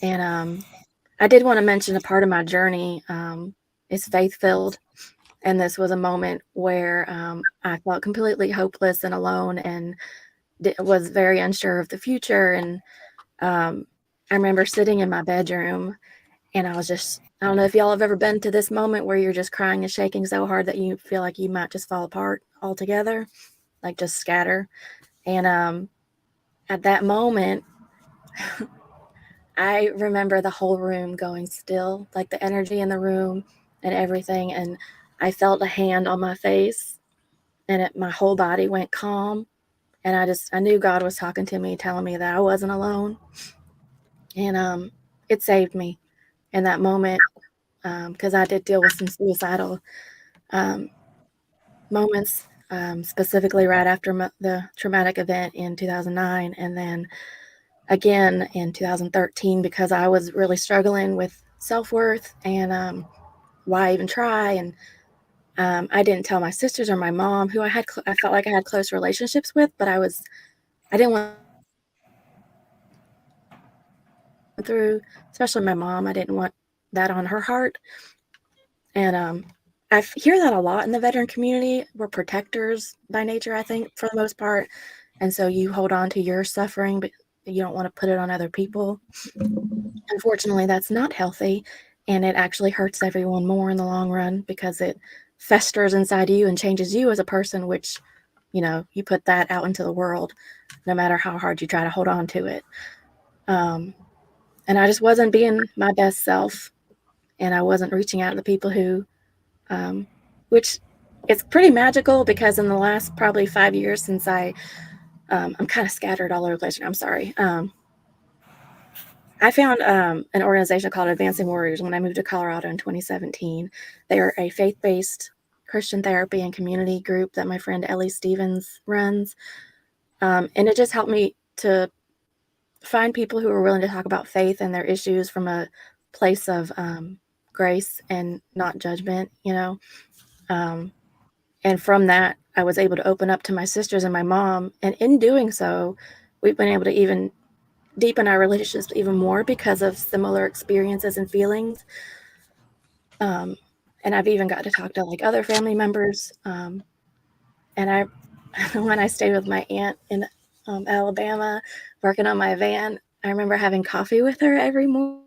And I did want to mention a part of my journey is faith-filled. And this was a moment where I felt completely hopeless and alone and was very unsure of the future. And I remember sitting in my bedroom and I was just, I don't know if y'all have ever been to this moment where you're just crying and shaking so hard that you feel like you might just fall apart altogether, like just scatter. And at that moment, I remember the whole room going still, like the energy in the room and everything. And I felt a hand on my face and my whole body went calm. And I knew God was talking to me, telling me that I wasn't alone. And it saved me in that moment because I did deal with some suicidal moments, specifically right after the traumatic event in 2009. And then again in 2013 because I was really struggling with self-worth and why even try. And I didn't tell my sisters or my mom, who I felt like I had close relationships with, but I didn't want through, especially my mom. I didn't want that on her heart. And I hear that a lot in the veteran community. We're protectors by nature, I think, for the most part. And so you hold on to your suffering, but you don't want to put it on other people. Unfortunately, that's not healthy. And it actually hurts everyone more in the long run because it festers inside you and changes you as a person, which, you put that out into the world, no matter how hard you try to hold on to it. And I just wasn't being my best self. And I wasn't reaching out to the people who, which it's pretty magical because in the last probably 5 years since I'm kind of scattered all over the place. I'm sorry. I found an organization called Advancing Warriors when I moved to Colorado in 2017. They are a faith-based Christian therapy and community group that my friend Ellie Stevens runs. And it just helped me to find people who are willing to talk about faith and their issues from a place of grace and not judgment, you know. And from that, I was able to open up to my sisters and my mom. And in doing so, we've been able to even deepen our relationships even more because of similar experiences and feelings. And I've even got to talk to like other family members. And I, when I stayed with my aunt in Alabama, working on my van, I remember having coffee with her every morning,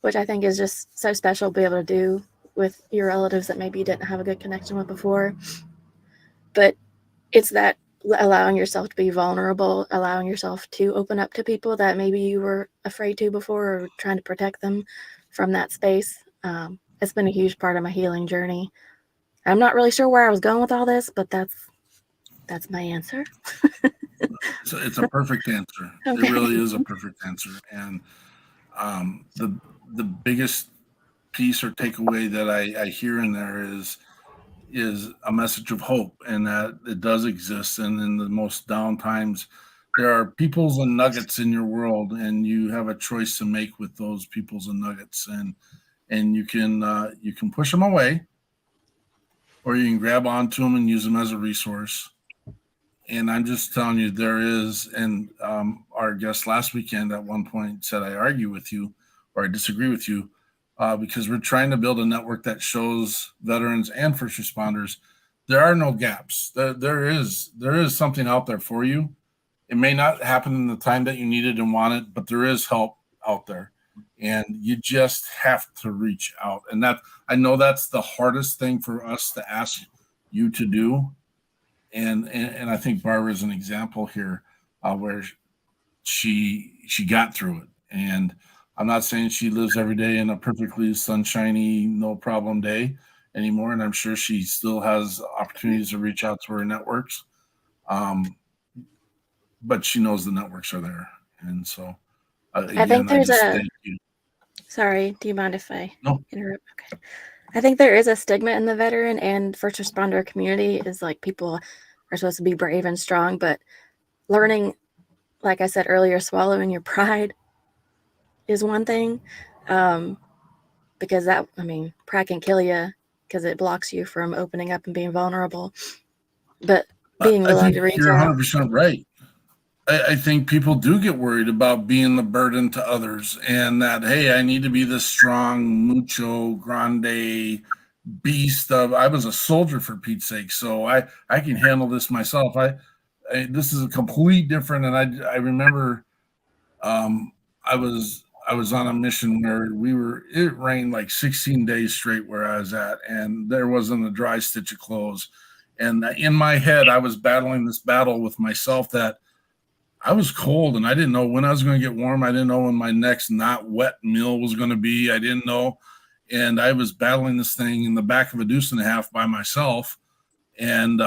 which I think is just so special to be able to do with your relatives that maybe you didn't have a good connection with before. But it's that allowing yourself to be vulnerable, allowing yourself to open up to people that maybe you were afraid to before, or trying to protect them from that space. It's been a huge part of my healing journey. I'm not really sure where I was going with all this, but that's my answer. So it's a perfect answer. Okay. It really is a perfect answer. And the biggest piece or takeaway that I hear in there is a message of hope, and that it does exist. And in the most down times, there are peoples and nuggets in your world, and you have a choice to make with those peoples and nuggets. And you can push them away, or you can grab onto them and use them as a resource. And I'm just telling you, there is, and our guest last weekend at one point said, I argue with you, or I disagree with you, because we're trying to build a network that shows veterans and first responders there are no gaps. There is something out there for you. It may not happen in the time that you need it and want it, but there is help out there. And you just have to reach out. And that, I know that's the hardest thing for us to ask you to do. And I think Barbara is an example here where she got through it. And I'm not saying she lives every day in a perfectly sunshiny, no problem day anymore. And I'm sure she still has opportunities to reach out to her networks. But she knows the networks are there. And so again, I think there's thank you. Sorry, do you mind if I interrupt? Okay. I think there is a stigma in the veteran and first responder community, is like people are supposed to be brave and strong, but learning, like I said earlier, swallowing your pride is one thing. Because that, I mean, pride can kill you because it blocks you from opening up and being vulnerable. But being willing to reach you're out. 100% right. I think people do get worried about being the burden to others, and that, hey, I need to be this strong, mucho grande beast of, I was a soldier for Pete's sake, so I can handle this myself. This is a complete different, and I remember I was on a mission where it rained like 16 days straight where I was at, and there wasn't a dry stitch of clothes. And in my head, I was battling this battle with myself that I was cold and I didn't know when I was going to get warm. I didn't know when my next not wet meal was going to be. I didn't know. And I was battling this thing in the back of a deuce and a half by myself. And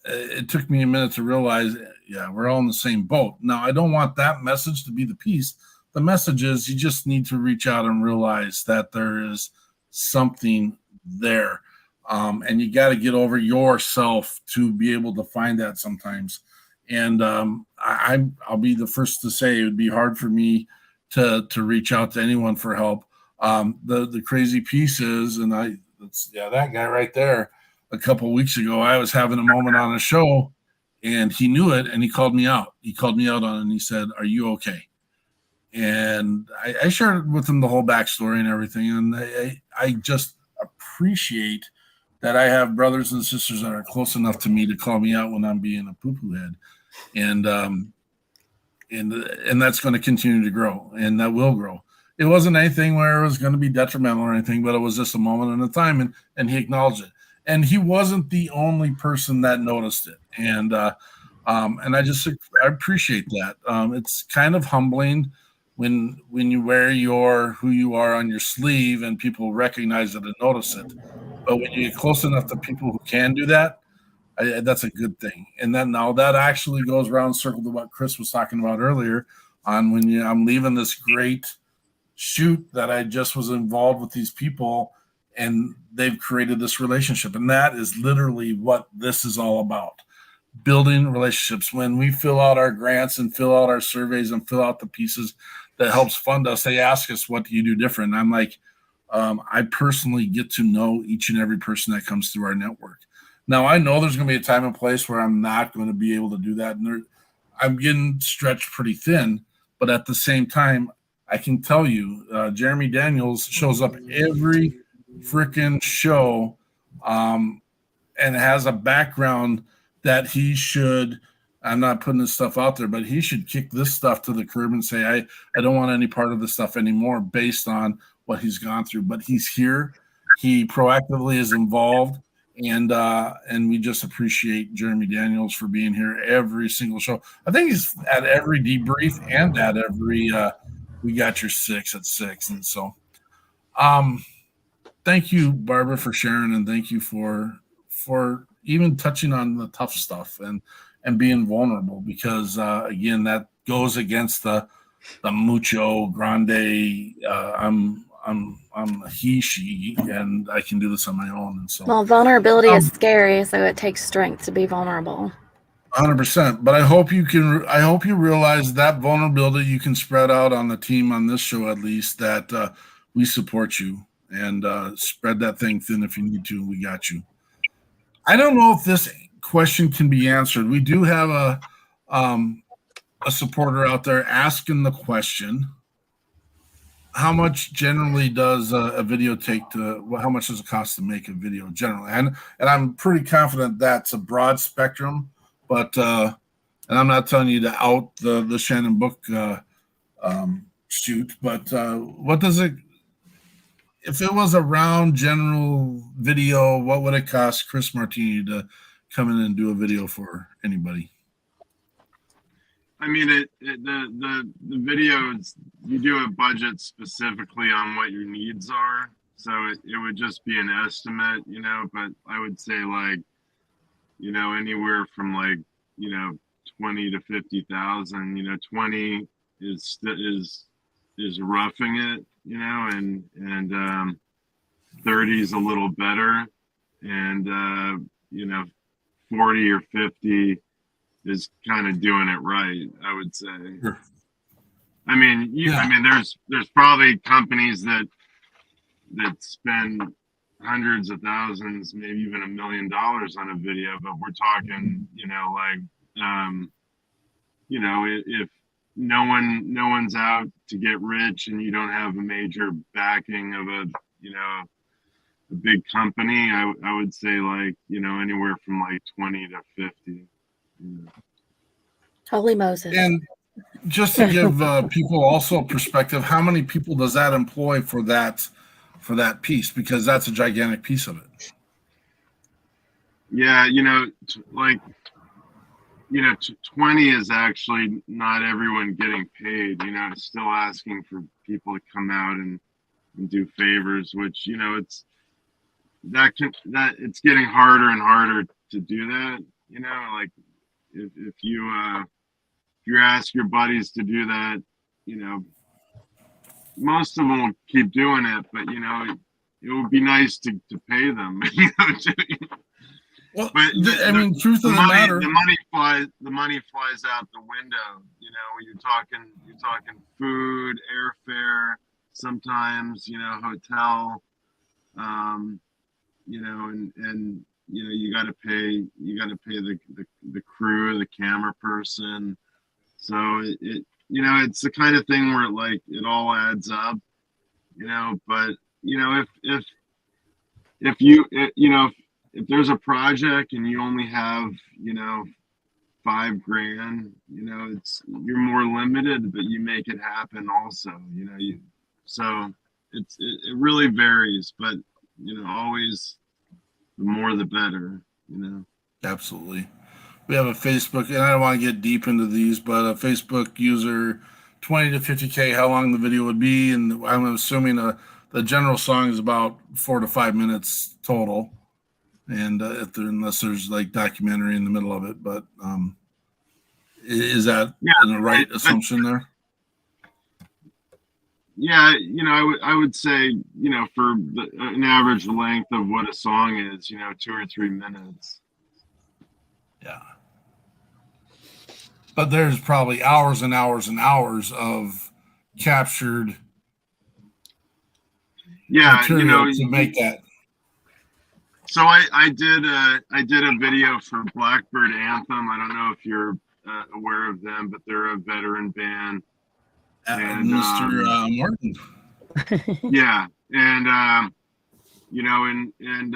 it took me a minute to realize, yeah, we're all in the same boat. Now, I don't want that message to be the piece. The message is you just need to reach out and realize that there is something there. And you got to get over yourself to be able to find that sometimes. And I'll be the first to say it would be hard for me to reach out to anyone for help. The crazy piece is, and that guy right there, a couple of weeks ago, I was having a moment on a show and he knew it and he called me out. He called me out on it and he said, "Are you okay?" And I shared with him the whole backstory and everything. And I just appreciate that I have brothers and sisters that are close enough to me to call me out when I'm being a poo-poo head. And that's going to continue to grow, and that will grow. It wasn't anything where it was going to be detrimental or anything, but it was just a moment in a time, and he acknowledged it. And he wasn't the only person that noticed it. And I appreciate that. It's kind of humbling when you wear who you are on your sleeve and people recognize it and notice it. But when you get close enough to people who can do that, that's a good thing. And then now that actually goes around circle to what Chris was talking about earlier on when I'm leaving this great shoot that I just was involved with these people and they've created this relationship. And that is literally what this is all about. building relationships. When we fill out our grants and fill out our surveys and fill out the pieces that helps fund us, they ask us, what do you do different? And I'm like, I personally get to know each and every person that comes through our network. Now, I know there's going to be a time and place where I'm not going to be able to do that. And I'm getting stretched pretty thin. But at the same time, I can tell you, Jeremy Daniels shows up every freaking show and has a background that he should, I'm not putting this stuff out there, but he should kick this stuff to the curb and say, I don't want any part of this stuff anymore based on what he's gone through. But he's here. He proactively is involved. And we just appreciate Jeremy Daniels for being here every single show. I think he's at every debrief and at every We Got Your 6 at 6. And so thank you, Barbara, for sharing, and thank you for even touching on the tough stuff and being vulnerable, because again, that goes against the mucho grande I'm a he, she, and I can do this on my own. And so, well, vulnerability is scary, so it takes strength to be vulnerable. 100%. But I hope you realize that vulnerability you can spread out on the team on this show, at least, that we support you, and spread that thing thin if you need to. We got you. I don't know if this question can be answered. We do have a supporter out there asking the question. How much generally does a video take to? How much does it cost to make a video generally? And I'm pretty confident that's a broad spectrum, but and I'm not telling you to out the Shannon Book shoot, but what does it? If it was a round general video, what would it cost Chris Martini to come in and do a video for anybody? I mean, the videos, you do a budget specifically on what your needs are. So it would just be an estimate, but I would say anywhere from 20 to 50,000, 20 is roughing it, and 30 is a little better. And, 40 or 50 is kind of doing it right, I would say. Sure. I mean, there's probably companies that spend hundreds of thousands, maybe even $1 million on a video, but we're talking, if no one's out to get rich and you don't have a major backing of a big company, I would say anywhere from 20 to 50. Holy Moses. And just to give people also perspective, how many people does that employ for that piece? Because that's a gigantic piece of it. Yeah, 20 is actually not everyone getting paid. It's still asking for people to come out and do favors, which it's getting harder and harder to do that. If you ask your buddies to do that, most of them will keep doing it, but it would be nice to pay them. Well, but truth of the matter, the money flies out the window. You're talking food, airfare, sometimes hotel, and you got to pay the crew, the camera person. So it's the kind of thing where it all adds up, but if there's a project and you only have $5,000, you're more limited, but you make it happen also. So it really varies, but always the more the better. Absolutely. We have a Facebook, and I don't want to get deep into these, but a Facebook user, 20 to 50K, how long the video would be, and I'm assuming the general song is about 4 to 5 minutes total. And unless there's documentary in the middle of it, but is that the right assumption there? Yeah, I would say, for an average length of what a song is, 2 or 3 minutes. Yeah. but there's probably hours and hours and hours of captured material to make that. So I did a video for Blackbird Anthem. I don't know if you're aware of them, but they're a veteran band. And Mr. Martin. Yeah, and you know, and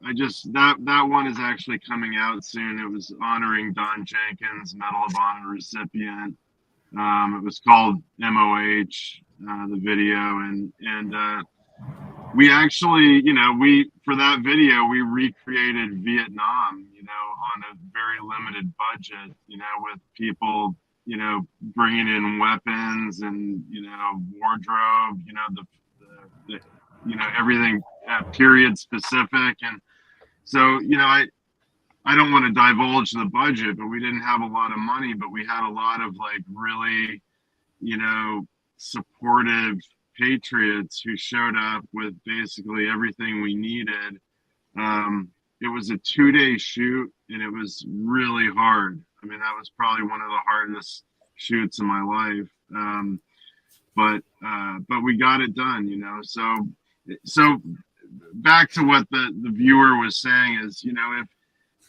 I just that one is actually coming out soon. It was honoring Don Jenkins, Medal of Honor recipient. It was called MOH, the video, and we actually, you know, for that video we recreated Vietnam, you know, on a very limited budget, you know, with people, you know, bringing in weapons and, you know, wardrobe, you know, the you know, everything period specific. And so, you know, I don't want to divulge the budget, but we didn't have a lot of money, but we had a lot of like really, you know, supportive patriots who showed up with basically everything we needed. It was a 2-day shoot and it was really hard. I mean, that was probably one of the hardest shoots in my life. But we got it done, you know. So back to what the viewer was saying is, you know, if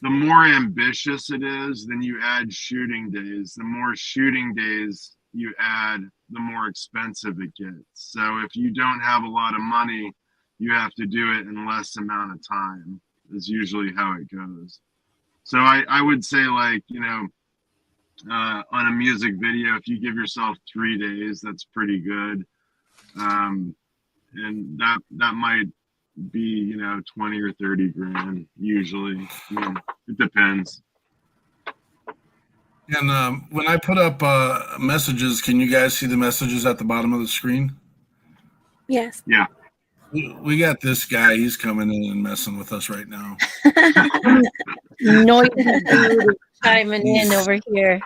the more ambitious it is, then you add shooting days. The more shooting days you add, the more expensive it gets. So if you don't have a lot of money, you have to do it in less amount of time, is usually how it goes. So I would say, like, you know, on a music video, if you give yourself 3 days, that's pretty good. And that might be, you know, 20 or 30 grand usually. I mean, it depends. And when I put up messages, can you guys see the messages at the bottom of the screen? Yes. Yeah. We got this guy. He's coming in and messing with us right now. Noisy dude chiming in over here.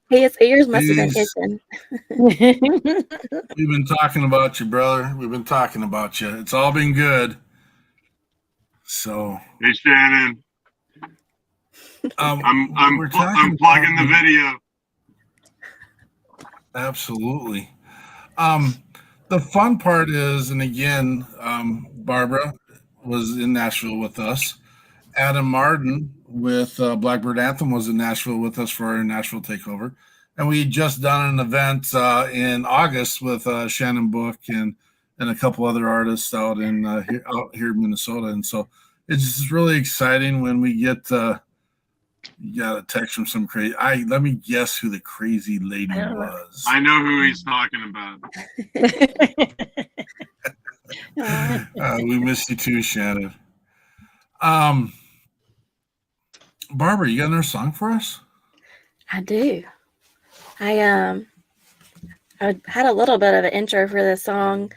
His ears must have been itching. We've been talking about you, brother. We've been talking about you. It's all been good. So, hey, Shannon. I'm plugging the video. Absolutely. The fun part is, and again, Barbara was in Nashville with us. Adam Martin with Blackbird Anthem was in Nashville with us for our Nashville takeover. And we just done an event in August with Shannon Book and a couple other artists out here in Minnesota. And so it's just really exciting when we get you got a text from some crazy. Let me guess who the crazy lady was. I know who he's talking about. We miss you too, Shannon. Barbara, you got another song for us? I do. I had a little bit of an intro for this song.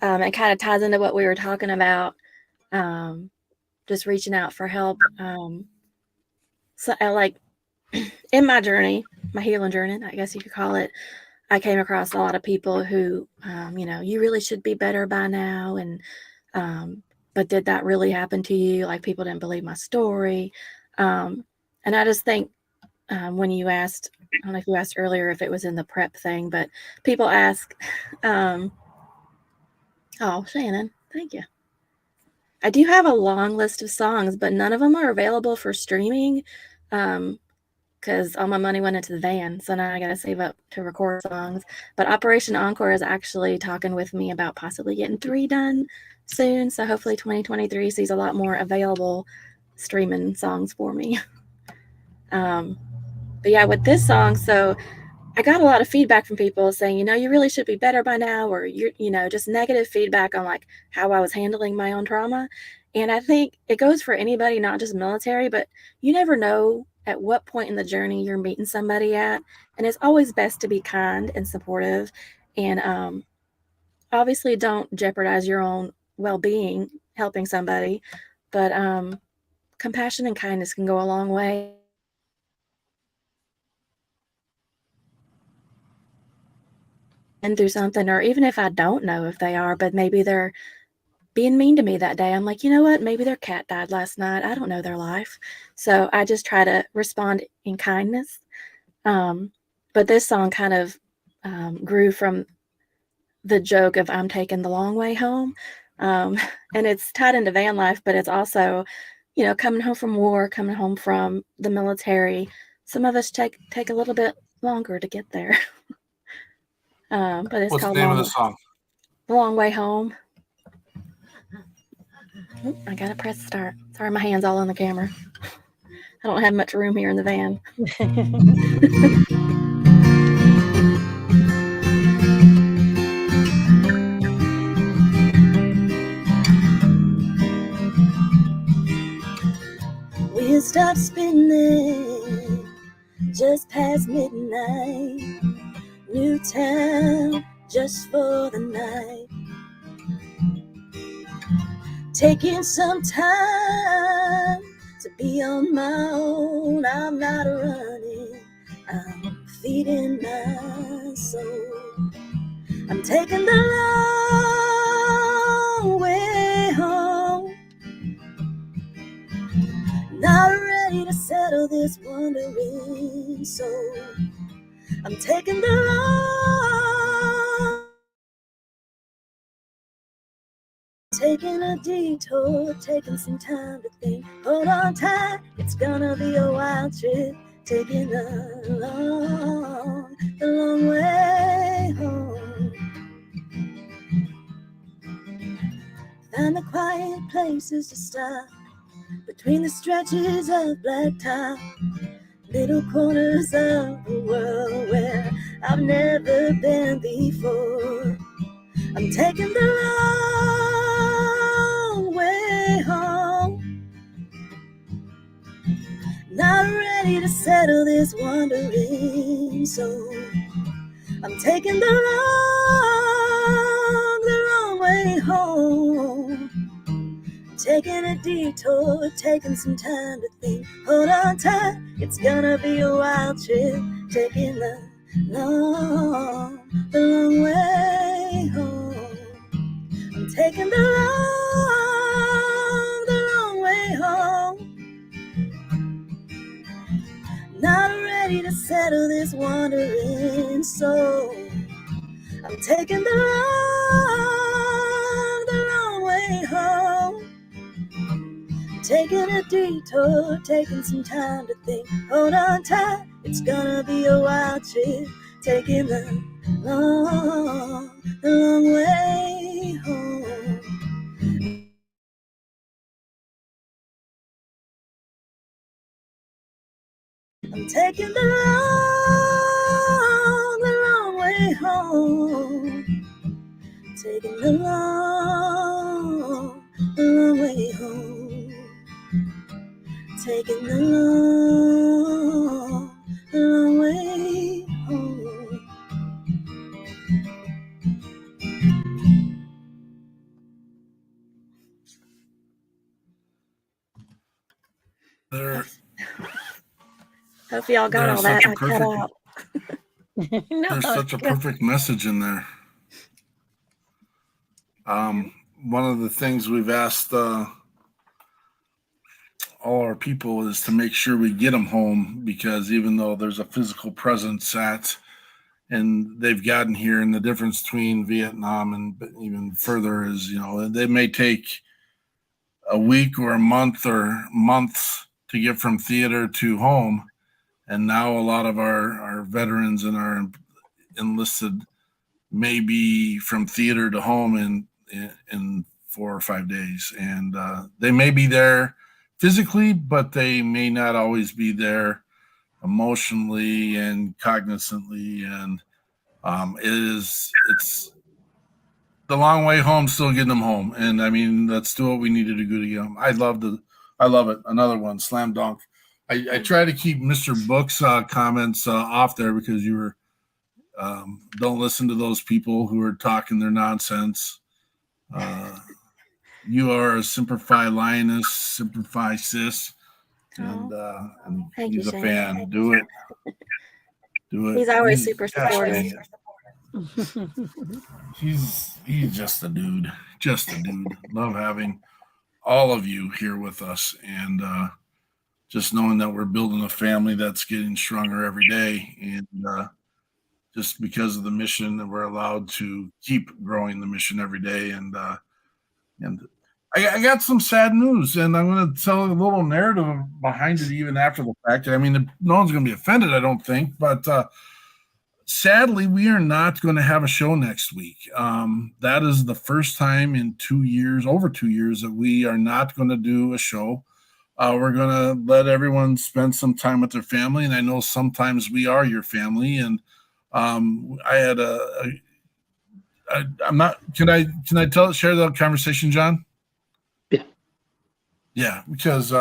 It kind of ties into what we were talking about. Just reaching out for help. So I like in my journey, my healing journey, I guess you could call it, I came across a lot of people who, you know, you really should be better by now. And, but did that really happen to you? Like, people didn't believe my story. And I just think when you asked, I don't know if you asked earlier if it was in the prep thing, but people ask, oh, Shannon, thank you. I do have a long list of songs, but none of them are available for streaming because all my money went into the van. So now I got to save up to record songs. But Operation Encore is actually talking with me about possibly getting 3 done soon. So hopefully 2023 sees a lot more available streaming songs for me. But yeah, with this song, so I got a lot of feedback from people saying, you know, you really should be better by now, or you know, just negative feedback on like how I was handling my own trauma. And I think it goes for anybody, not just military, but you never know at what point in the journey you're meeting somebody at. And it's always best to be kind and supportive, and obviously don't jeopardize your own well-being helping somebody, but compassion and kindness can go a long way. And through something, or even if I don't know if they are, but maybe they're being mean to me that day. I'm like, you know what? Maybe their cat died last night. I don't know their life. So I just try to respond in kindness. But this song kind of grew from the joke of I'm taking the long way home. And it's tied into van life, but it's also, you know, coming home from war, coming home from the military. Some of us take a little bit longer to get there. But it's What's the called name of the song? The Long Way Home. I gotta press start. Sorry, my hand's all on the camera. I don't have much room here in the van. We'll stop spinning just past midnight. New town just for the night. Taking some time to be on my own. I'm not running, I'm feeding my soul. I'm taking the long way home. Not ready to settle this wandering soul. I'm taking the long, taking a detour, taking some time to think. Hold on tight, it's gonna be a wild trip. Taking the long way home. Find the quiet places to stop between the stretches of blacktop. Little corners of the world where I've never been before. I'm taking the long way home. Not ready to settle this wandering soul. I'm taking the long way home. Taking a detour, taking some time to think. Hold on tight, it's gonna be a wild trip. Taking the long way home. I'm taking the long way home. Not ready to settle this wandering soul. I'm taking the long way home. Taking a detour, taking some time to think. Hold on tight, it's gonna be a wild trip. Taking the long way home. I'm taking the long way home. Taking the long way home. Taking the long way home. Hope y'all got all that. I cut out. No, There's such a perfect message in there. One of the things we've asked all our people is to make sure we get them home, because even though there's a physical presence and they've gotten here, and the difference between Vietnam and even further is, you know, they may take a week or a month or months to get from theater to home. And now a lot of our veterans and our enlisted may be from theater to home in 4 or 5 days. And they may be there physically, but they may not always be there emotionally and cognizantly. And it's the long way home, still getting them home. And I mean, let's do what we need to do to get them. I love it. Another one, slam dunk. I try to keep Mr. Book's comments off there, because you were don't listen to those people who are talking their nonsense. You are a Semper Fi Lioness, Semper Fi Sis, and he's a fan. Do it. He's always super supportive. He's just a dude. Just a dude. Love having all of you here with us, and just knowing that we're building a family that's getting stronger every day, and just because of the mission that we're allowed to keep growing the mission every day. And I got some sad news, and I'm going to tell a little narrative behind it even after the fact. I mean, no one's going to be offended, I don't think, but sadly, we are not going to have a show next week. That is the first time in 2 years, over 2 years, that we are not going to do a show. We're going to let everyone spend some time with their family, and I know sometimes we are your family. And I had I'm not. Can I share the conversation, John? Yeah. Yeah, because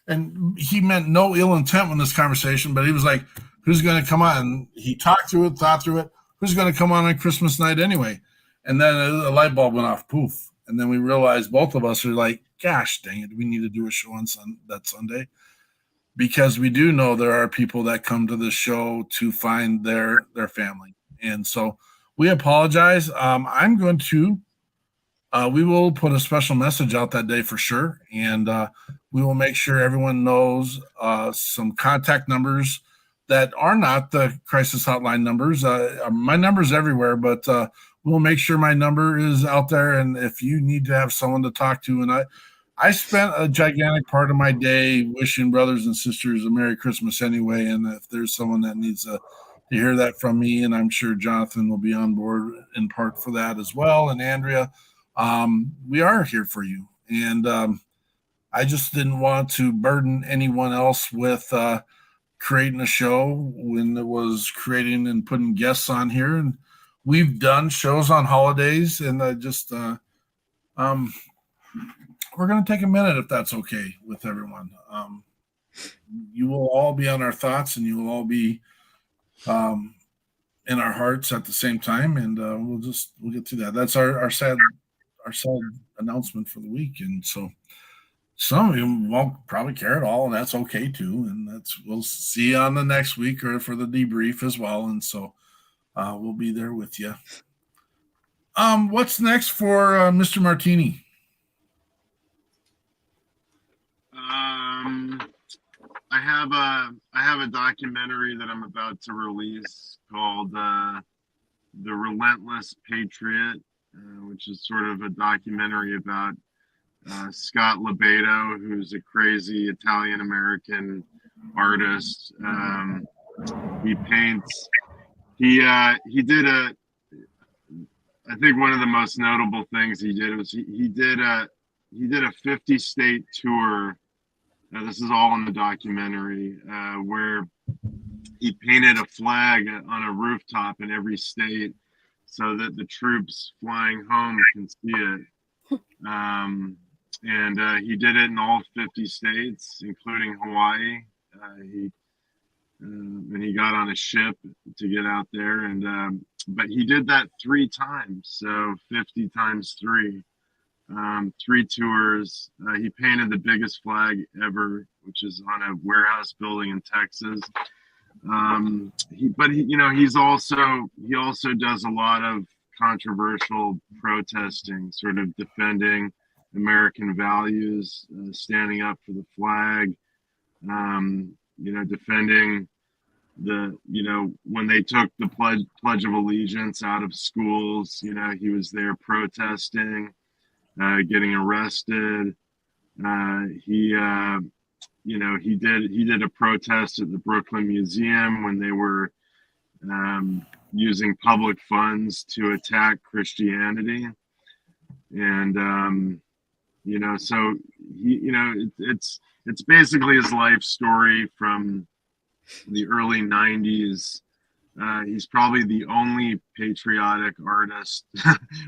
and he meant no ill intent in this conversation, but he was like, who's going to come on? He talked through it, thought through it. Who's going to come on Christmas night anyway? And then a light bulb went off, poof. And then we realized both of us are like, gosh, dang it, we need to do a show on that Sunday. Because we do know there are people that come to this show to find their family. And so we apologize. I'm going to, we will put a special message out that day for sure. And we will make sure everyone knows some contact numbers that are not the crisis hotline numbers. My number's everywhere, but we'll make sure my number is out there. And if you need to have someone to talk to, and I spent a gigantic part of my day wishing brothers and sisters a Merry Christmas anyway. And if there's someone that needs to hear that from me, and I'm sure Jonathan will be on board in part for that as well, and Andrea, we are here for you. And I just didn't want to burden anyone else with creating a show when it was creating and putting guests on here. And we've done shows on holidays, and I just we're going to take a minute, if that's okay with everyone. You will all be on our thoughts, and you will all be in our hearts at the same time. And we'll get through that. That's our sad announcement for the week. And so some of you won't probably care at all, and that's okay too. And we'll see you on the next week or for the debrief as well. And so we'll be there with you. What's next for Mr. Martini? I have a documentary that I'm about to release called The Relentless Patriot, which is sort of a documentary about Scott Lebedo, who's a crazy Italian-American artist. He paints. He did I think one of the most notable things he did was he did a 50-state tour. This is all in the documentary, where he painted a flag on a rooftop in every state so that the troops flying home can see it. And he did it in all 50 states, including Hawaii. And he got on a ship to get out there, but he did that 3 times, so 50 times 3. 3 tours. He painted the biggest flag ever, which is on a warehouse building in Texas. He also does a lot of controversial protesting, sort of defending American values, standing up for the flag, defending when they took the Pledge of Allegiance out of schools, he was there protesting, getting arrested. He did a protest at the Brooklyn Museum when they were using public funds to attack Christianity. And so it's basically his life story from the early 90s. He's probably the only patriotic artist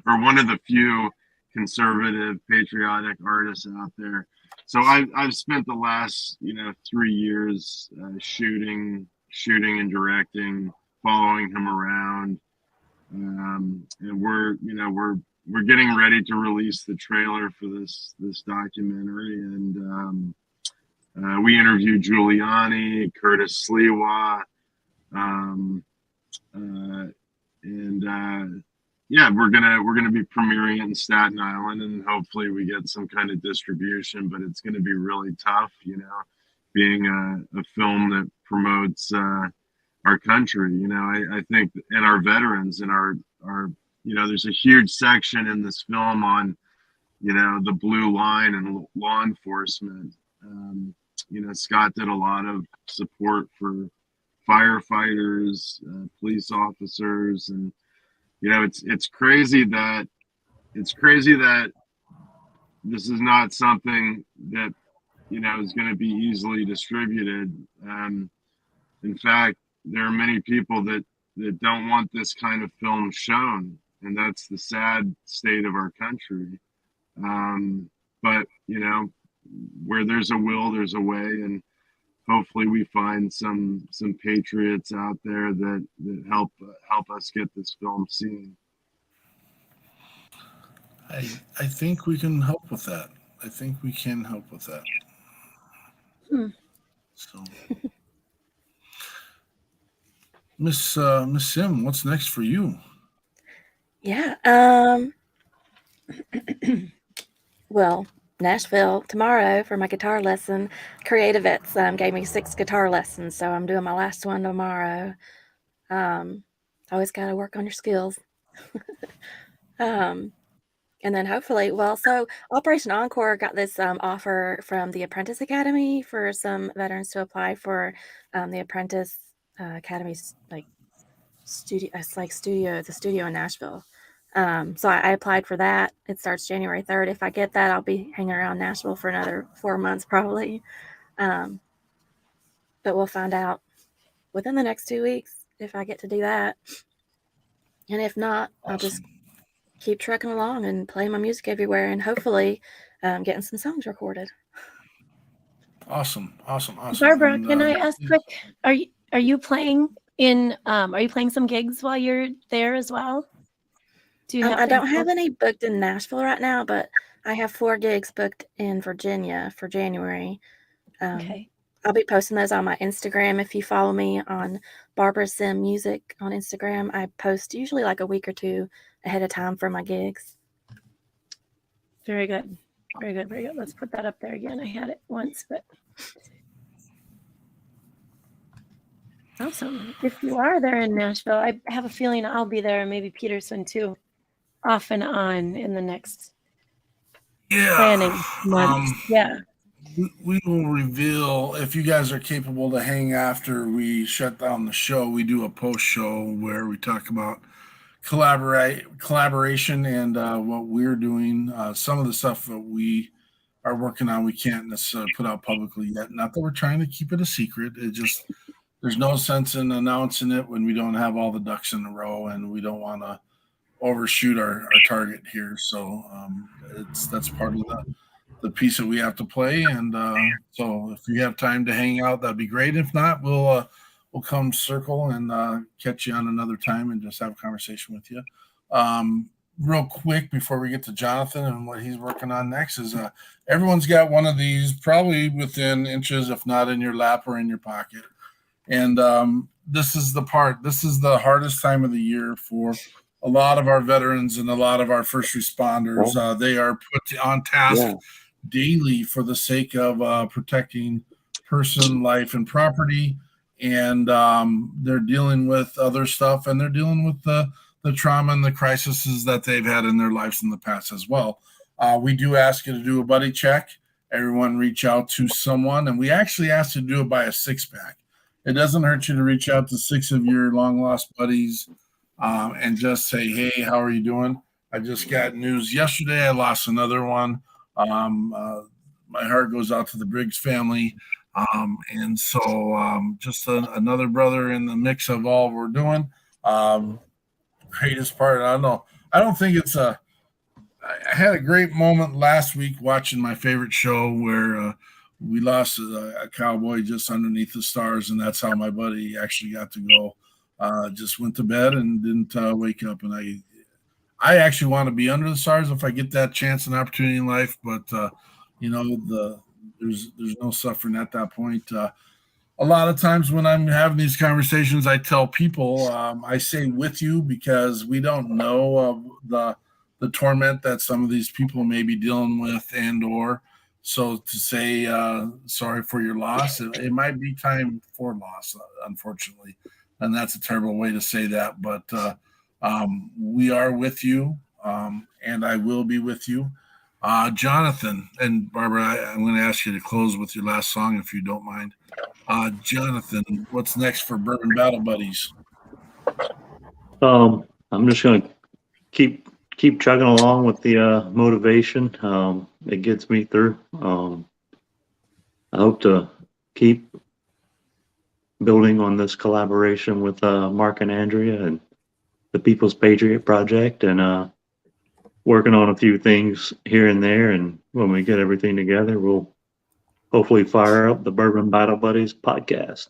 or one of the few conservative patriotic artists out there. So I've spent the last 3 years shooting and directing, following him around, and we're getting ready to release the trailer for this documentary. And we interviewed Giuliani, Curtis Sliwa, and yeah, we're gonna be premiering it in Staten Island, and hopefully we get some kind of distribution. But it's gonna be really tough, being a film that promotes our country. I think, and our veterans, and our there's a huge section in this film on the blue line and law enforcement. Scott did a lot of support for firefighters, police officers, and it's crazy that this is not something that is going to be easily distributed. In fact, there are many people that don't want this kind of film shown, and that's the sad state of our country. But where there's a will, there's a way, and hopefully we find some patriots out there that help us get this film seen. I think we can help with that. I think we can help with that. So, Miss Sim, what's next for you? Yeah. Well, Nashville tomorrow for my guitar lesson. Creative Vets gave me 6 guitar lessons, so I'm doing my last one tomorrow. Always got to work on your skills. And then hopefully, so Operation Encore got this offer from the Apprentice Academy for some veterans to apply for the Apprentice Academy's studio. It's like the studio in Nashville. So I applied for that. It starts January 3rd. If I get that, I'll be hanging around Nashville for another 4 months probably. But we'll find out within the next 2 weeks if I get to do that. And if not, Awesome. I'll just keep trucking along and playing my music everywhere, and hopefully getting some songs recorded. Awesome. Barbara, And, can I ask quick? Are you playing in? Are you playing some gigs while you're there as well? Do you? I don't have any booked in Nashville right now, but I have 4 gigs booked in Virginia for January. Okay. I'll be posting those on my Instagram. If you follow me on Barbara Sim Music on Instagram, I post usually like a week or 2 ahead of time for my gigs. Very good. Very good. Very good. Let's put that up there again. I had it once, but awesome. If you are there in Nashville, I have a feeling I'll be there, and maybe Peterson too, off and on in the next planning months. Yeah. We will reveal if you guys are capable to hang after we shut down the show. We do a post show where we talk about collaboration and what we're doing. Some of the stuff that we are working on, we can't necessarily put out publicly yet. Not that we're trying to keep it a secret. It just, there's no sense in announcing it when we don't have all the ducks in a row, and we don't want to overshoot our target here. So that's part of the piece that we have to play. And so if you have time to hang out, that'd be great. If not, we'll come circle and catch you on another time and just have a conversation with you. Real quick before we get to Jonathan and what he's working on next is everyone's got one of these probably within inches, if not in your lap or in your pocket. And this is the hardest time of the year for a lot of our veterans and a lot of our first responders. They are put on task daily for the sake of protecting person, life, and property. And they're dealing with other stuff, and they're dealing with the trauma and the crises that they've had in their lives in the past as well. We do ask you to do a buddy check. Everyone reach out to someone, and we actually ask you to do it by a 6-pack. It doesn't hurt you to reach out to 6 of your long lost buddies and just say, hey, how are you doing? I just got news yesterday. I lost another one. My heart goes out to the Briggs family. And so just another brother in the mix of all we're doing. Greatest part, I don't know. I don't think it's I had a great moment last week watching my favorite show where we lost a cowboy just underneath the stars, and that's how my buddy actually got to go. Just went to bed and didn't wake up. And I actually want to be under the stars if I get that chance and opportunity in life, but there's no suffering at that point. a lot of times when I'm having these conversations, I tell people, I say with you because we don't know the torment that some of these people may be dealing with, and or so to say, sorry for your loss. It might be time for loss, unfortunately, and that's a terrible way to say that. But we are with you, and I will be with you. Jonathan and Barbara, I'm going to ask you to close with your last song if you don't mind. Jonathan, what's next for Bourbon Battle Buddies? I'm just gonna keep chugging along with the motivation. It gets me through. I hope to keep building on this collaboration with Mark and Andrea and the People's Patriot Project, and working on a few things here and there. And when we get everything together, we'll hopefully fire up the Bourbon Battle Buddies podcast.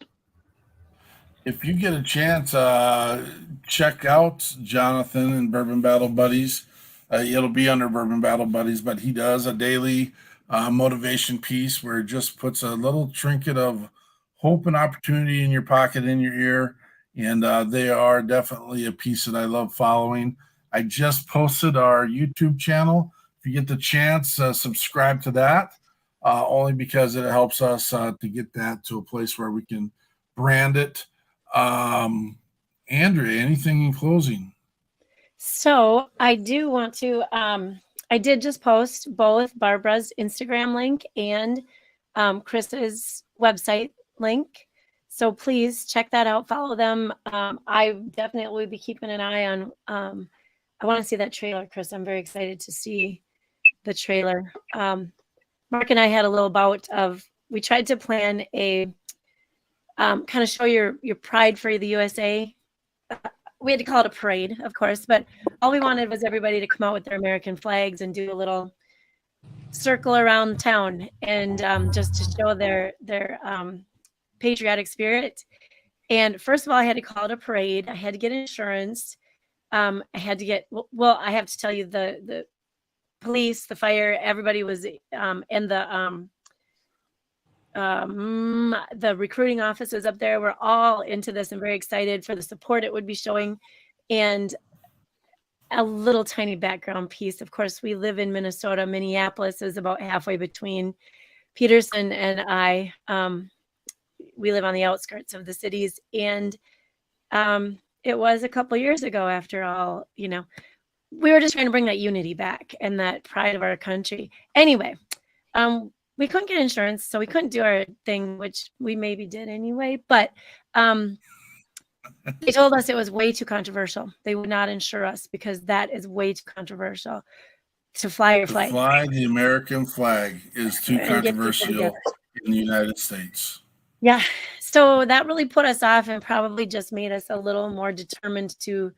If you get a chance, check out Jonathan and Bourbon Battle Buddies. It'll be under Bourbon Battle Buddies, but he does a daily motivation piece where it just puts a little trinket of hope and opportunity in your pocket, in your ear. And they are definitely a piece that I love following. I just posted our YouTube channel. If you get the chance, subscribe to that, only because it helps us to get that to a place where we can brand it. Andrea, anything in closing? So I do want to, I did just post both Barbara's Instagram link and Chris's website link. So please check that out, follow them. I definitely will be keeping an eye on, I want to see that trailer, Chris. I'm very excited to see the trailer. Mark and I had a little bout of, we tried to plan a, kind of show your pride for the USA. We had to call it a parade, of course, but all we wanted was everybody to come out with their American flags and do a little circle around town, and just to show their patriotic spirit. And first of all, I had to call it a parade. I had to get insurance. I had to get, well, I have to tell you, the police, the fire, everybody was, and the recruiting offices up there were all into this and very excited for the support it would be showing. And a little tiny background piece. Of course, we live in Minnesota. Minneapolis is about halfway between Peterson and I. We live on the outskirts of the cities. And it was a couple years ago, after all, you know, we were just trying to bring that unity back and that pride of our country. Anyway, we couldn't get insurance, so we couldn't do our thing, which we maybe did anyway. But they told us it was way too controversial. They would not insure us because that is way too controversial to fly your flag. To fly the American flag is too controversial in the United States. Yeah, so that really put us off and probably just made us a little more determined to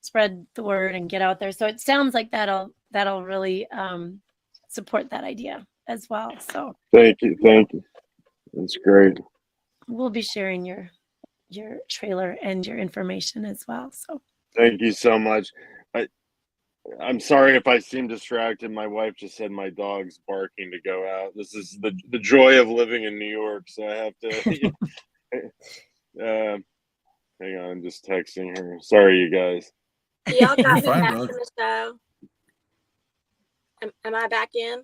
spread the word and get out there. So it sounds like that'll really support that idea as well. So thank you. That's great. We'll be sharing your trailer and your information as well. So thank you so much. I'm sorry if I seem distracted. My wife just said my dog's barking to go out. This is the joy of living in New York, so I have to hang on, I'm just texting her. Sorry, you guys. Y'all got me fine, back brother. in the show. Am I back in?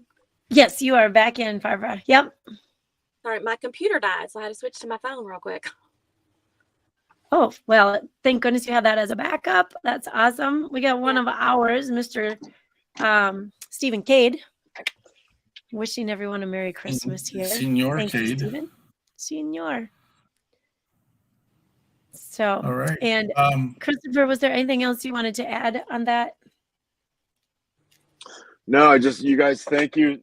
yes, you are back in, Barbara. Yep. All right, my computer died, so I had to switch to my phone real quick. Oh, well, thank goodness you have that as a backup. That's awesome. We got one of ours, Mr. Stephen Cade. Wishing everyone a Merry Christmas here. Senor Thank you, Cade. Stephen. Senor. So, All right. and Christopher, was there anything else you wanted to add on that? No, you guys, thank you.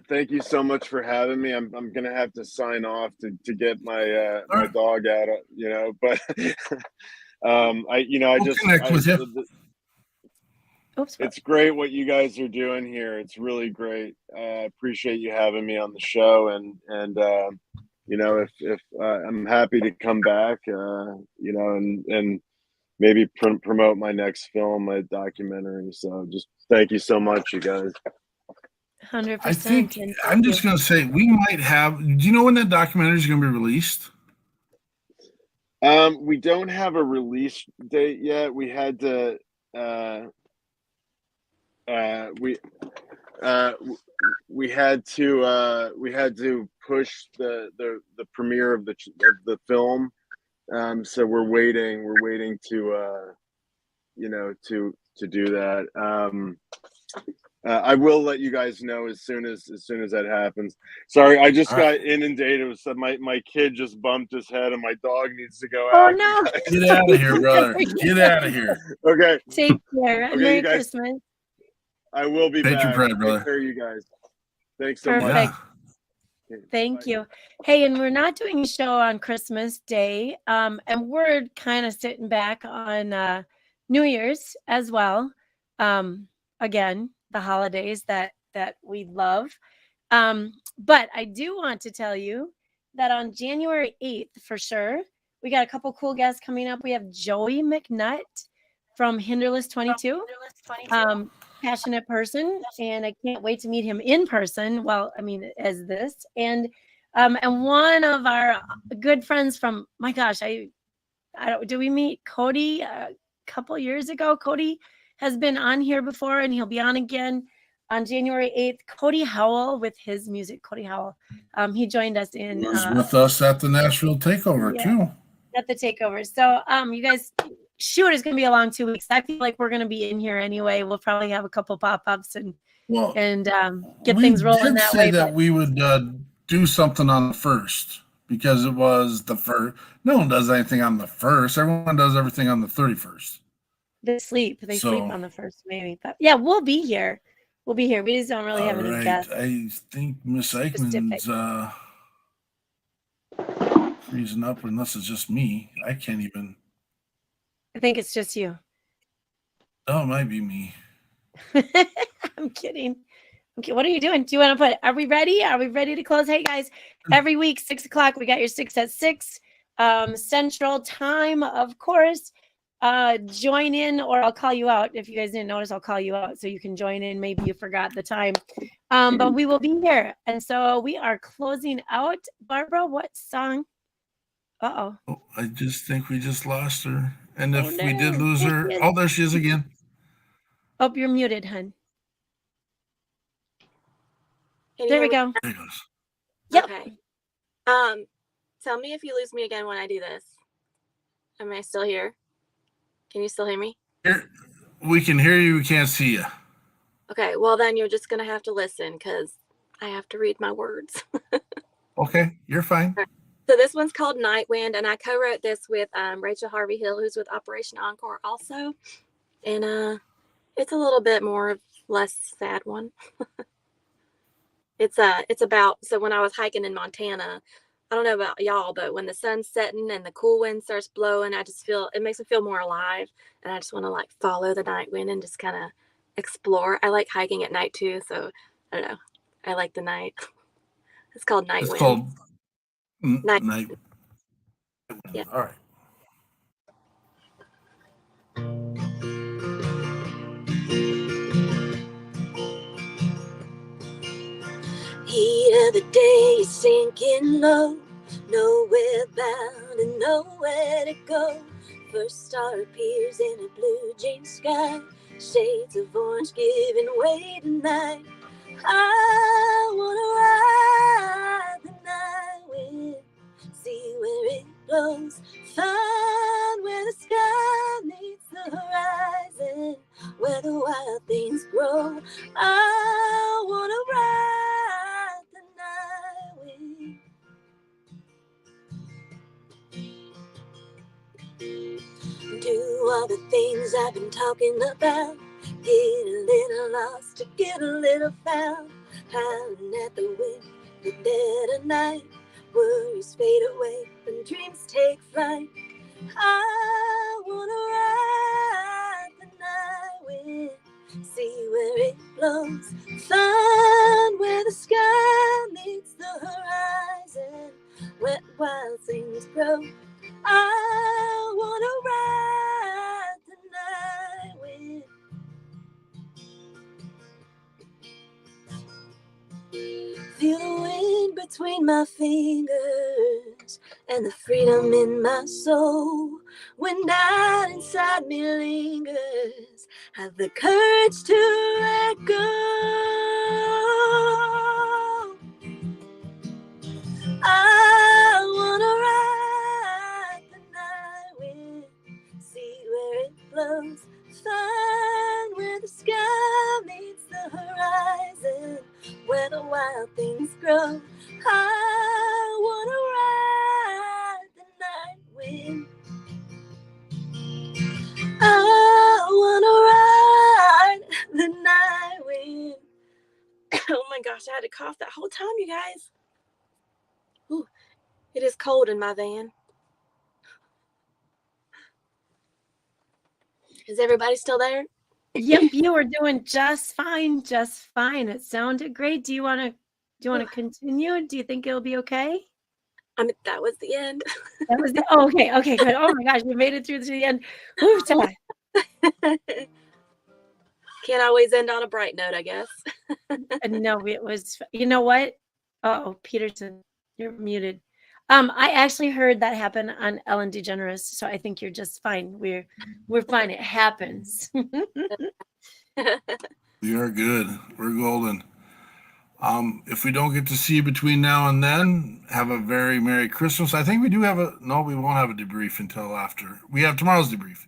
Thank you so much for having me. I'm gonna have to sign off to get my my dog out, but Connect with you. Oops. It's great what you guys are doing here. It's really great. I appreciate you having me on the show, and if I'm happy to come back, and maybe promote my next film, my documentary. So just thank you so much, you guys. 100%. I think I'm just going to say we might have. Do you know when that documentary is going to be released? We don't have a release date yet. We had to we had to push the premiere of the film. So we're waiting to to do that. I will let you guys know as soon as that happens. Sorry, I just All right. got inundated with stuff. My kid just bumped his head, and my dog needs to go Oh out. no! Get out of here, brother. Get out of here. Okay. Take care. Okay, Merry you guys. Christmas. I will be Patriot back. Pride, Take brother. care of you guys. Thanks so Perfect. much. Yeah. Okay, Thank bye. you. Hey, and we're not doing a show on Christmas Day. And we're kind of sitting back on New Year's as well. Again, the holidays that we love. But I do want to tell you that on January 8th, for sure, we got a couple cool guests coming up. We have Joey McNutt from Hinderless 22. Passionate person, and I can't wait to meet him in person. Well, I mean, as this and one of our good friends from my gosh, I don't, do we meet Cody a couple years ago? Cody has been on here before, and he'll be on again on January 8th. Cody Howell with his music. Cody Howell, he joined us in. He was with us at the Nashville Takeover Yeah. too. At the takeover. So, you guys. Shoot, it's gonna be a long 2 weeks. I feel like we're gonna be in here anyway. We'll probably have a couple pop-ups and get things rolling that way. We did say that we would do something on the 1st because it was the first. No one does anything on the 1st. Everyone does everything on the 31st. They sleep on the 1st, maybe. But yeah, we'll be here. We'll be here. We just don't really have any guests. I think Miss Eichmann's freezing up unless it's just me. I can't even. I think it's just you. Oh, it might be me. I'm kidding. Okay, what are you doing? Do you want to put? Are we ready? Are we ready to close? Hey guys, every week 6 o'clock. We got your 6 at 6 Central Time, of course. Join in, or I'll call you out. If you guys didn't notice, I'll call you out so you can join in. Maybe you forgot the time, but we will be here, and so we are closing out. Barbara, what song? Oh, I just think we just lost her. And if no. we did lose her, oh, there she is again. Oh, you're muted, hun. There we go. There goes. Yep. Okay. Tell me if you lose me again when I do this. Am I still here? Can you still hear me? We can hear you. We can't see you. Okay. Well, then you're just going to have to listen because I have to read my words. Okay. You're fine. So this one's called Night Wind, and I co-wrote this with Rachel Harvey Hill, who's with Operation Encore also. And it's a little bit less sad one. It's about, so when I was hiking in Montana, I don't know about y'all, but when the sun's setting and the cool wind starts blowing, it makes me feel more alive. And I just want to like follow the night wind and just kind of explore. I like hiking at night too. So I don't know. I like the night. It's called Night Wind. It's called Night. Yeah. All right. Heat of the day is sinking low, nowhere bound and nowhere to go. First star appears in a blue jean sky, shades of orange giving way tonight. I wanna ride the night wind, see where it blows, find where the sky meets the horizon, where the wild things grow. I wanna ride the night wind. Do all the things I've been talking about, get a little lost to get a little found, howling at the wind, the dead of night, worries fade away when dreams take flight. I wanna ride the night wind, see where it blows, find where the sky meets the horizon, where wild things grow. I wanna ride the night wind. Feel the wind between my fingers and the freedom in my soul. When doubt inside me lingers, have the courage to let go. I wanna ride the night wind, see where it blows, find where the sky meets the horizon, where the wild things grow. I wanna ride the night wind. I wanna ride the night wind. Oh my gosh, I had to cough that whole time, you guys. Ooh, it is cold in my van. Is everybody still there? Yep, you were doing just fine, just fine. It sounded great. Do you want to continue? Do you think it'll be okay? That was the end. That was okay, good. Oh my gosh, we made it through to the end. Whew, Can't always end on a bright note, I guess. No, it was. You know what? Oh, Peterson, you're muted. I actually heard that happen on Ellen DeGeneres, so I think you're just fine. We're fine. It happens. We are good. We're golden. If we don't get to see you between now and then, have a very Merry Christmas. I think we do have we won't have a debrief until after. We have tomorrow's debrief.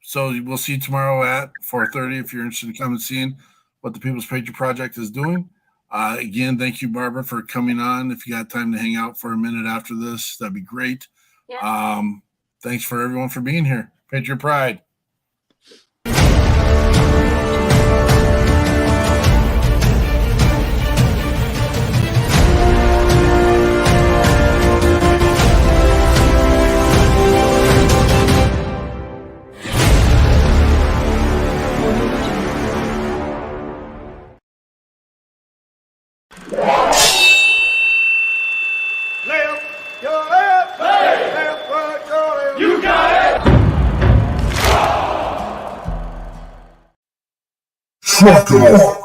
So we'll see you tomorrow at 4:30 if you're interested in coming and seeing what the People's Patriot Project is doing. Again, thank you, Barbara, for coming on. If you got time to hang out for a minute after this, that'd be great. Yeah. Thanks for everyone for being here. Patriot Pride. Left, your left, left, right, your left. You got it. Truck off.